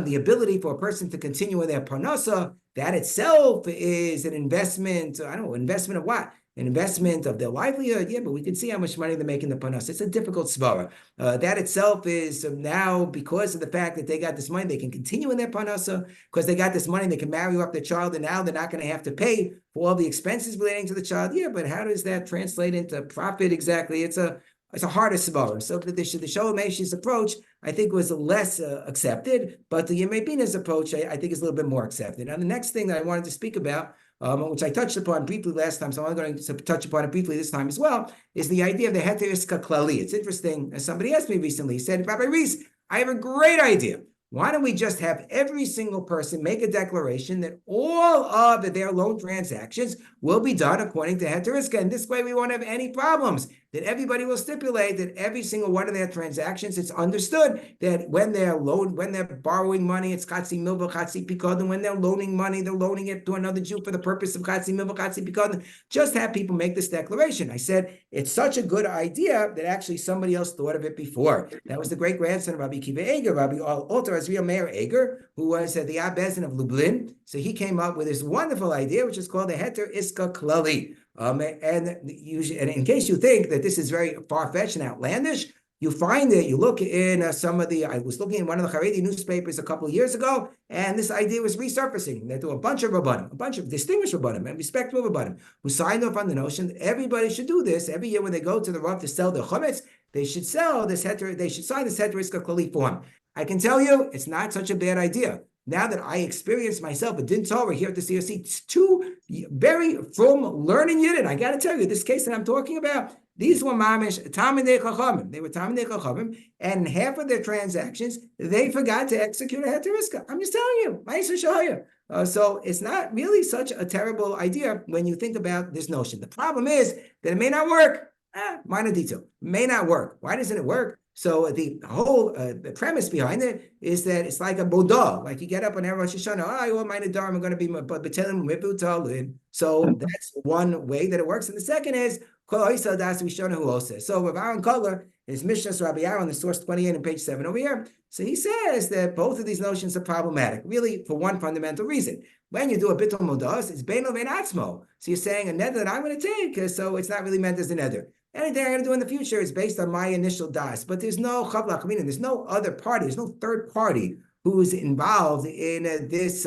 the ability for a person to continue with their parnasa, that itself is an investment. I don't know, investment of what? An investment of their livelihood. Yeah, but we can see how much money they're making the parnasa. It's a difficult svara. That itself is now, because of the fact that they got this money, they can continue in their parnasa. Because they got this money, they can marry up their child, and now they're not going to have to pay for all the expenses relating to the child. Yeah, but how does that translate into profit exactly? It's a harder svara. So the Sholem Eshiv's approach, I think, was less accepted, but the Imre Bina's approach, I think, is a little bit more accepted. Now, the next thing that I wanted to speak about, which I touched upon briefly last time, so I'm going to touch upon it briefly this time as well, is the idea of the Heter Iska Klali. It's interesting, as somebody asked me recently, he said, Rabbi Reiss, I have a great idea. Why don't we just have every single person make a declaration that all of their loan transactions will be done according to Heter Iska, and this way we won't have any problems. That everybody will stipulate that every single one of their transactions, it's understood that when they're borrowing money, it's chatzi milva, chatzi pikadon. When they're loaning money, they're loaning it to another Jew for the purpose of chatzi milva, chatzi pikadon. Just have people make this declaration. I said, it's such a good idea that actually somebody else thought of it before. That was the great grandson of Rabbi Kiva Eger, Rabbi Alter Azriel Meir Eger, who was the Abbezin of Lublin. So he came up with this wonderful idea, which is called the Heter Iska Klali. And in case you think that this is very far-fetched and outlandish, you find it, you look in I was looking in one of the Haredi newspapers a couple of years ago, and this idea was resurfacing. There were a bunch of Rabbanim, a bunch of distinguished Rabbanim and respectable Rabbanim who signed off on the notion that everybody should do this. Every year when they go to the Rav to sell their chametz, they should sign this Heter Iska Klali form. I can tell you, it's not such a bad idea. Now that I experienced myself a din Torah here at the COC, two very from learning Yidden, I got to tell you, this case that I'm talking about, these were mamish Talmidei Chachamim. They were Talmidei Chachamim, and half of their transactions, they forgot to execute a Heter Iska. I'm just telling you, Ma'aser Shahaya. So it's not really such a terrible idea when you think about this notion. The problem is that it may not work. Minor detail. May not work. Why doesn't it work? So the whole the premise behind it is that it's like a bodah, like you get up on Rosh Hashanah, I want my nadar, I'm going to be b'telim miputalin. So that's one way that it works. And the second is so Rav Aaron Kollel, his Mishnah Rabbi Aaron, the source 28 on page 7 over here. So he says that both of these notions are problematic, really for one fundamental reason. When you do a bitul modas, it's beino vein atzmo. So you're saying a neder that I'm going to take, so it's not really meant as a neder. Anything I'm going to do in the future is based on my initial das, but there's no chavla kamina, there's no other party, there's no third party who's involved in this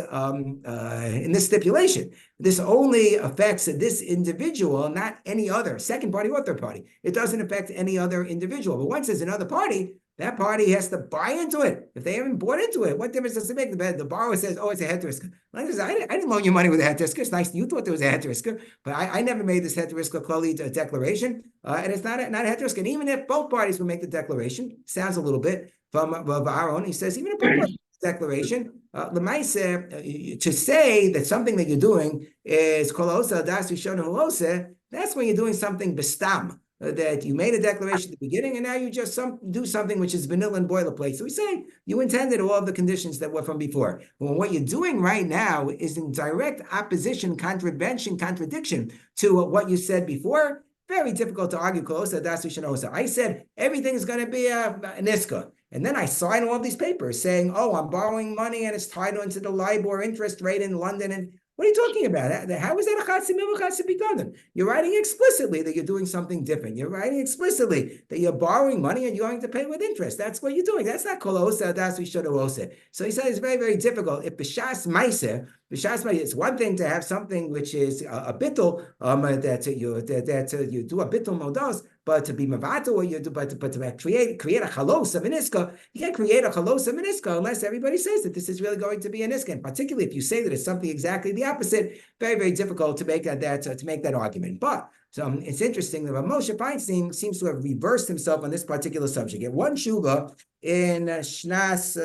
stipulation. This only affects this individual, not any other second party or third party. It doesn't affect any other individual. But once there's another party, that party has to buy into it. If they haven't bought into it, what difference does it make? The borrower says, oh, it's a Heter Iska. I didn't loan you money with a Heter Iska. It's nice. You thought there was a Heter Iska, but I never made this Heter Iska Klali declaration. And it's not a Heter Iska. And even if both parties will make the declaration, sounds a little bit from our own, he says, even if both parties declaration, to say that something that you're doing is kolosa das rishona hulose, that's when you're doing something bestam. That you made a declaration at the beginning, and now you just do something which is vanilla and boilerplate. So we say you intended all of the conditions that were from before. Well, what you're doing right now is in direct opposition, contradiction to what you said before. Very difficult to argue. I said everything is going to be an Iska. And then I sign all of these papers saying, oh, I'm borrowing money and it's tied onto the LIBOR interest rate in London. And What are you talking about? How is that a chatzi milva chatzi pikadon? You're writing explicitly that you're doing something different. You're writing explicitly that you're borrowing money and you're going to pay with interest. That's what you're doing. That's not kol osa, that's we should have osa. So he said it's very, very difficult. If b'shas meiser, it's one thing to have something which is a bittul, that you do a bittul modos, but to be mavato, or you do, but to create a chalos of an iska, you can't create a chalos of an iska unless everybody says that this is really going to be an iska. And particularly if you say that it's something exactly the opposite, very, very difficult to make that argument. But it's interesting that Rav Moshe Feinstein seems to have reversed himself on this particular subject. At one shuva in Shnas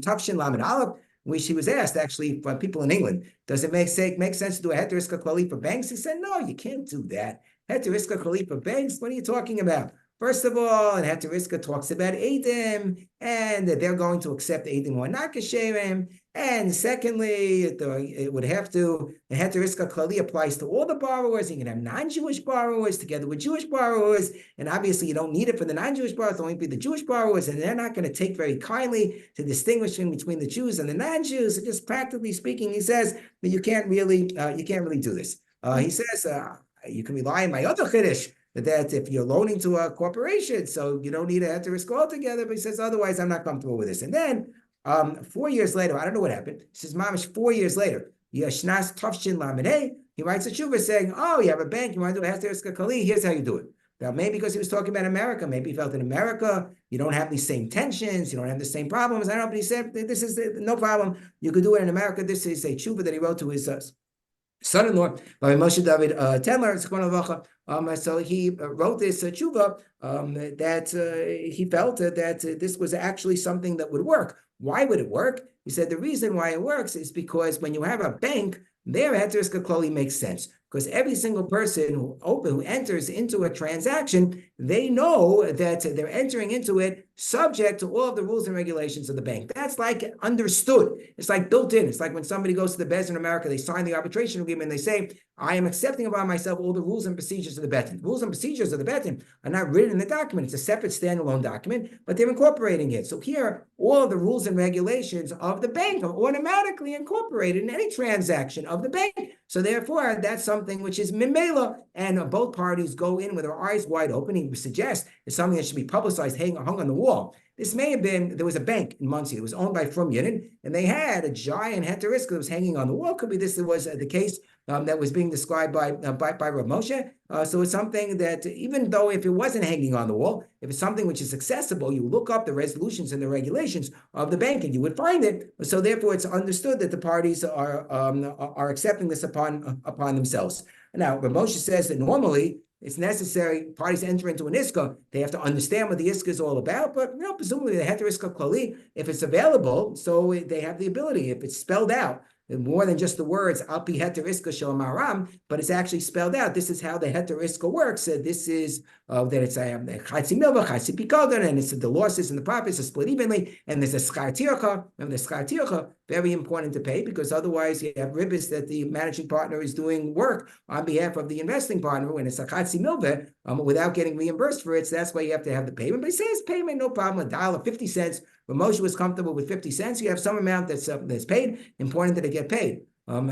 Tafshin Lamed Aleph, which he was asked actually by people in England, does it make sense to do a Heter Iska Kollel for banks? He said, no, you can't do that. Heter Iska Kollel for banks? What are you talking about? First of all, and Heter Iska talks about Eidim, and that they're going to accept Eidim or not Kasherim. And secondly, it would have to, the Heter Iska Kollel applies to all the borrowers. You can have non-Jewish borrowers together with Jewish borrowers. And obviously, you don't need it for the non-Jewish borrowers, only be the Jewish borrowers. And they're not going to take very kindly to distinguishing between the Jews and the non-Jews. So just practically speaking, he says that you can't really do this. He says, you can rely on my other chiddush, that if you're loaning to a corporation, so you don't need a Heter Iska altogether, but he says, otherwise, I'm not comfortable with this. And then 4 years later, I don't know what happened. He says, Mamish, 4 years later, Yashnas Tafshin Lamed, he writes a tshuva saying, oh, you have a bank, you want to do a Heter Iska Kollel, here's how you do it. Now, maybe because he was talking about America, maybe he felt in America, you don't have these same tensions, you don't have the same problems. I don't know, but he said, this is no problem. You could do it in America. This is a tshuva that he wrote to his son-in-law, by Moshe David Tendler. So he wrote this tshuva that he felt that this was actually something that would work. Why would it work? He said the reason why it works is because when you have a bank, their Heter Iska Kollel makes sense. Because every single person who enters into a transaction, they know that they're entering into it subject to all of the rules and regulations of the bank. That's like understood. It's like built in. It's like when somebody goes to the Beth in America, they sign the arbitration agreement, and they say, I am accepting upon myself all the rules and procedures of the Beth. Rules and procedures of the Beth are not written in the document. It's a separate standalone document, but they're incorporating it. So here, all of the rules and regulations of the bank are automatically incorporated in any transaction of the bank. So therefore, that's something which is mimela, and both parties go in with their eyes wide open. He suggests it's something that should be publicized, hung on the wall. This may have been, there was a bank in Muncie. It was owned by Frum Yidden, and they had a giant Heter Iska that was hanging on the wall. Could be this was the case that was being described by Rav Moshe. So it's something that, even though if it wasn't hanging on the wall, if it's something which is accessible, you look up the resolutions and the regulations of the bank and you would find it. So therefore, it's understood that the parties are accepting this upon themselves. Now, Rav Moshe says that normally it's necessary, parties enter into an Iska, they have to understand what the Iska is all about, but presumably the Heter Iska Kollel, if it's available, so they have the ability, if it's spelled out, more than just the words Al Pi Heter Iska Shel Maram, but it's actually spelled out. This is how the Heter Iska works. This is that it's Chatzi Milva, Chatzi Pikadon, and it's the losses and the profits are split evenly. And there's a Schar Tircha. Remember the Schar Tircha, very important to pay, because otherwise you have Ribbis that the managing partner is doing work on behalf of the investing partner when it's a Chatzi Milva without getting reimbursed for it. So that's why you have to have the payment. But he says payment, no problem, $1.50. But Moshe was comfortable with 50 cents. You have some amount that's paid. Important that it get paid.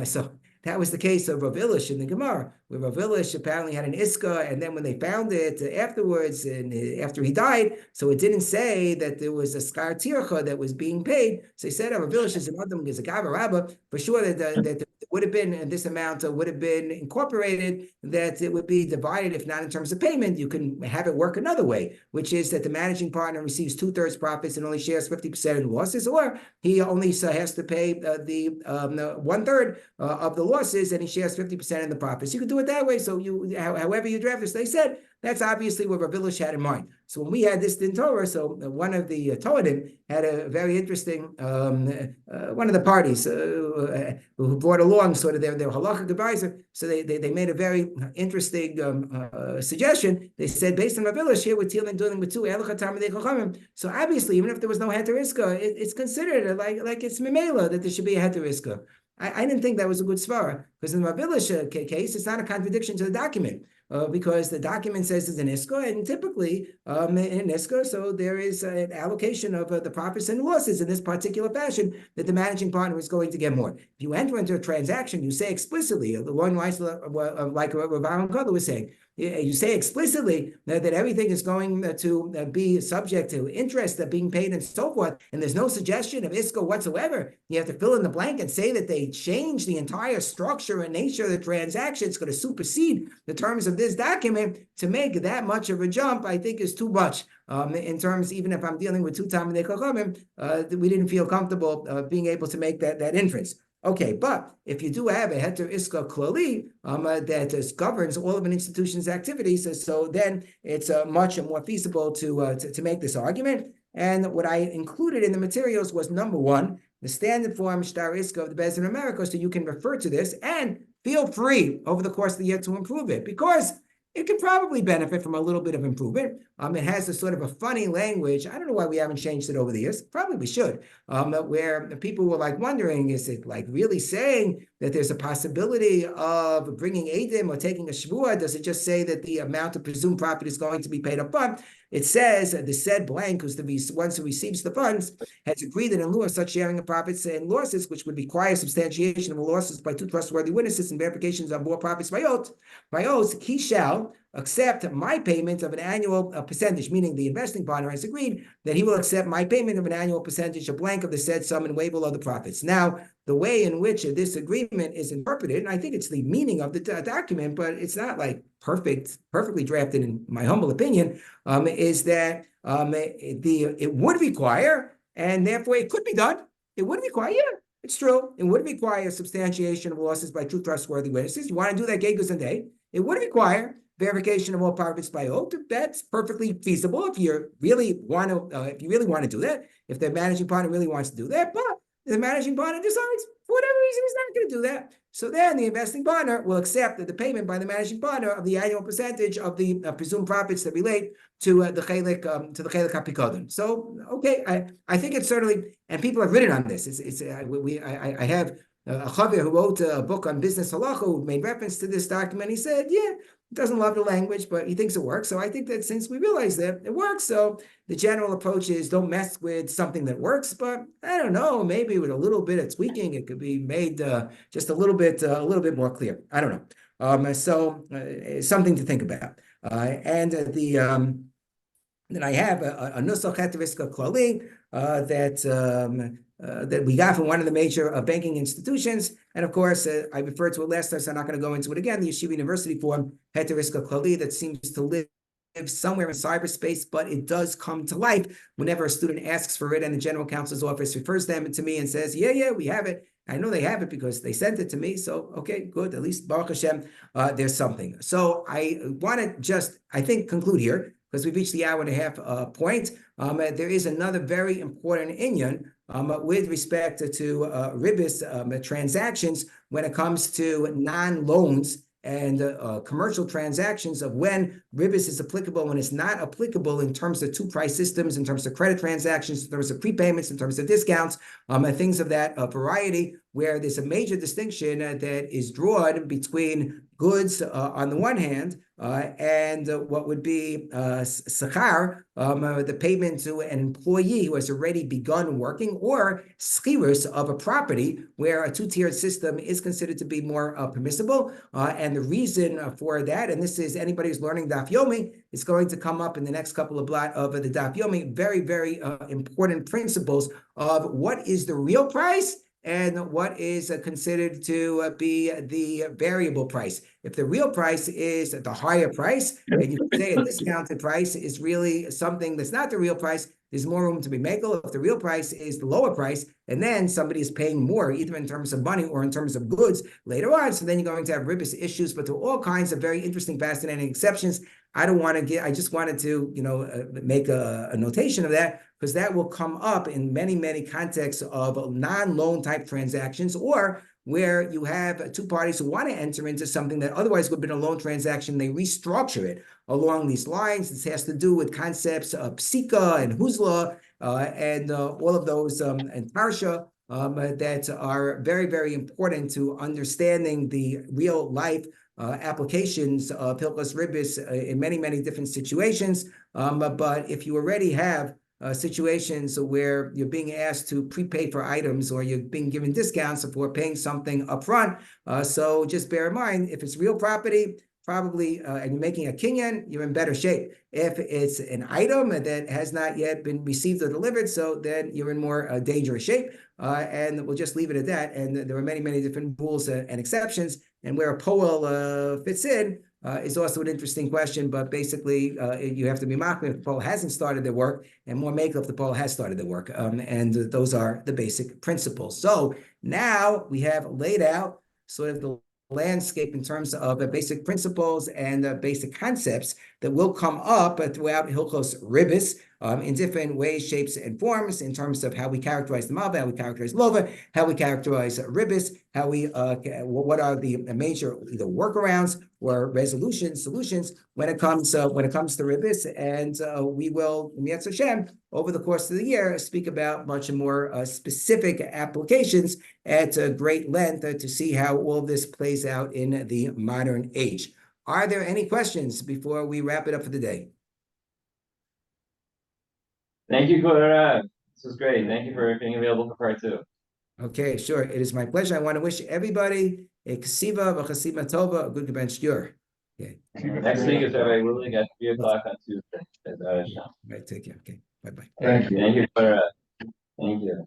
So that was the case of Rav Ilish in the Gemara, where Rav Ilish apparently had an Iska, and then when they found it afterwards, and after he died, so it didn't say that there was a Schar Tircha that was being paid. So he said, Rav Ilish is another one, is a Gava Rabbah, for sure that would have been, and this amount would have been incorporated, that it would be divided, if not in terms of payment, you can have it work another way, which is that the managing partner receives 2/3 profits and only shares 50% in losses, or he only has to pay the 1/3 of the losses, and he shares 50% in the profits. You could do it that way. So however you draft this, they said that's obviously what Rav Ilish had in mind. So when we had this in Torah, so one of the Toadim had a very interesting, one of the parties who brought along sort of their halachic advisor. So they made a very interesting suggestion. They said, based on Rav Ilish, here we're dealing with two Elocha Talmidei Chachamim. So obviously, even if there was no Heter Iska, it's considered like it's Memela that there should be a Heter Iska. I didn't think that was a good svara, because in the Rav Ilish case, it's not a contradiction to the document. because the document says it's an Iska, and typically in Iska, so there is an allocation of the profits and losses in this particular fashion that the managing partner is going to get more. If you enter into a transaction, you say explicitly, the one like Rav Yona was saying, you say explicitly that everything is going to be subject to interest being paid and so forth, and there's no suggestion of Iska whatsoever. You have to fill in the blank and say that they change the entire structure and nature of the transaction. It's going to supersede the terms of this document. To make that much of a jump, I think is too much. In terms, even if I'm dealing with two Talmidei Chachamim, we didn't feel comfortable being able to make that inference. Okay, but if you do have a Heter Iska Kollel that governs all of an institution's activities, so then it's much more feasible to make this argument. And what I included in the materials was, number one, the standard form Shtar Iska of the Beis in America, so you can refer to this and feel free over the course of the year to improve it, because it could probably benefit from a little bit of improvement. It has a sort of a funny language. I don't know why we haven't changed it over the years. Probably we should. Where people were like wondering, is it like really saying that there's a possibility of bringing Eidim or taking a Chaburah? Does it just say that the amount of presumed profit is going to be paid up front? It says the said blank, who's the ones who receives the funds, has agreed that in lieu of such sharing of profits and losses, which would require substantiation of the losses by two trustworthy witnesses and verifications of more profits by oath, he shall accept my payment of an annual percentage, meaning the investing partner has agreed that he will accept my payment of an annual percentage, a blank of the said sum and waive all other profits. Now, the way in which this agreement is interpreted, and I think it's the meaning of the document, but it's not like perfectly drafted in my humble opinion, is that it would require, and therefore it could be done. It would require, yeah, it's true. It would require substantiation of losses by two trustworthy witnesses. You want to do that Gegus and Day. It would require verification of all profits by oath. That's perfectly feasible if you really want to do that. If the managing partner really wants to do that, but the managing partner decides for whatever reason he's not going to do that. So then the investing partner will accept the payment by the managing partner of the annual percentage of the presumed profits that relate to the chelik hapikadon. So okay, I think it's certainly, and people have written on this. I have a Chaver who wrote a book on business halacha who made reference to this document. He said, yeah, he doesn't love the language, but he thinks it works. So I think that since we realize that it works, so the general approach is don't mess with something that works. But I don't know, maybe with a little bit of tweaking, it could be made just a little bit more clear. I don't know. So something to think about. Then I have a nusach Heter Iska Kollel that we got from one of the major banking institutions. And of course, I referred to it last time, so I'm not going to go into it again. The Yeshiva University form, Heter Iska Kollel, that seems to live somewhere in cyberspace, but it does come to life whenever a student asks for it and the general counsel's office refers them to me and says, yeah, we have it. I know they have it because they sent it to me. So, okay, good. At least Baruch Hashem, there's something. So I want to just, I think, conclude here, because we've reached the hour and a half point. There is another very important inyan with respect to Ribbis transactions when it comes to non-loans and commercial transactions, of when Ribbis is applicable, when it's not applicable in terms of two price systems, in terms of credit transactions, in terms of prepayments, in terms of discounts, and things of that variety, where there's a major distinction that is drawn between goods on the one hand and what would be sachar, the payment to an employee who has already begun working, or schirus of a property, where a two-tiered system is considered to be more permissible. And the reason for that, and this is anybody who's learning Daf Yomi, it's going to come up in the next couple of blot of the Daf Yomi, very, very important principles of what is the real price and what is considered to be the variable price. If the real price is the higher price, and you say a discounted price is really something that's not the real price, there's more room to be makel. If the real price is the lower price, and then somebody is paying more, either in terms of money or in terms of goods later on, so then you're going to have Ribbis issues, but there are all kinds of very interesting, fascinating exceptions. I just wanted to, make a notation of that, because that will come up in many, many contexts of non-loan type transactions, or where you have two parties who want to enter into something that otherwise would have been a loan transaction. They restructure it along these lines. This has to do with concepts of psika and huzla and all of those and parsha that are very, very important to understanding the real life applications of Hilchos Ribbis in many, many different situations. But if you already have situations where you're being asked to prepay for items or you're being given discounts for paying something upfront, so just bear in mind, if it's real property, probably, and you're making a kinyan, you're in better shape. If it's an item that has not yet been received or delivered, so then you're in more dangerous shape. And we'll just leave it at that. And there are many, many different rules and exceptions. And where a poel fits in is also an interesting question. But basically, you have to be machmir if the poel hasn't started their work, and more make if the poel has started their work. And those are the basic principles. So now we have laid out sort of the landscape in terms of the basic principles and basic concepts that will come up throughout Hilchos Ribbis in different ways, shapes, and forms in terms of how we characterize the Malva, how we characterize Lova, how we characterize Ribbis, how we what are the major either workarounds or solutions when it comes to Ribbis, and we will, Yetz Hashem, over the course of the year, speak about much more specific applications at great length to see how all this plays out in the modern age. Are there any questions before we wrap it up for the day? Thank you, Kollel. This was great. Thank you for being available for part 2. Okay, sure. It is my pleasure. I want to wish everybody a ksiva v'chasima tova, a good gebench shur. Okay. Next week is Rabbi Willing at 3 o'clock on Tuesday. Right, take care. Okay, bye-bye. Thank you. Thank you, Kollel. Thank you.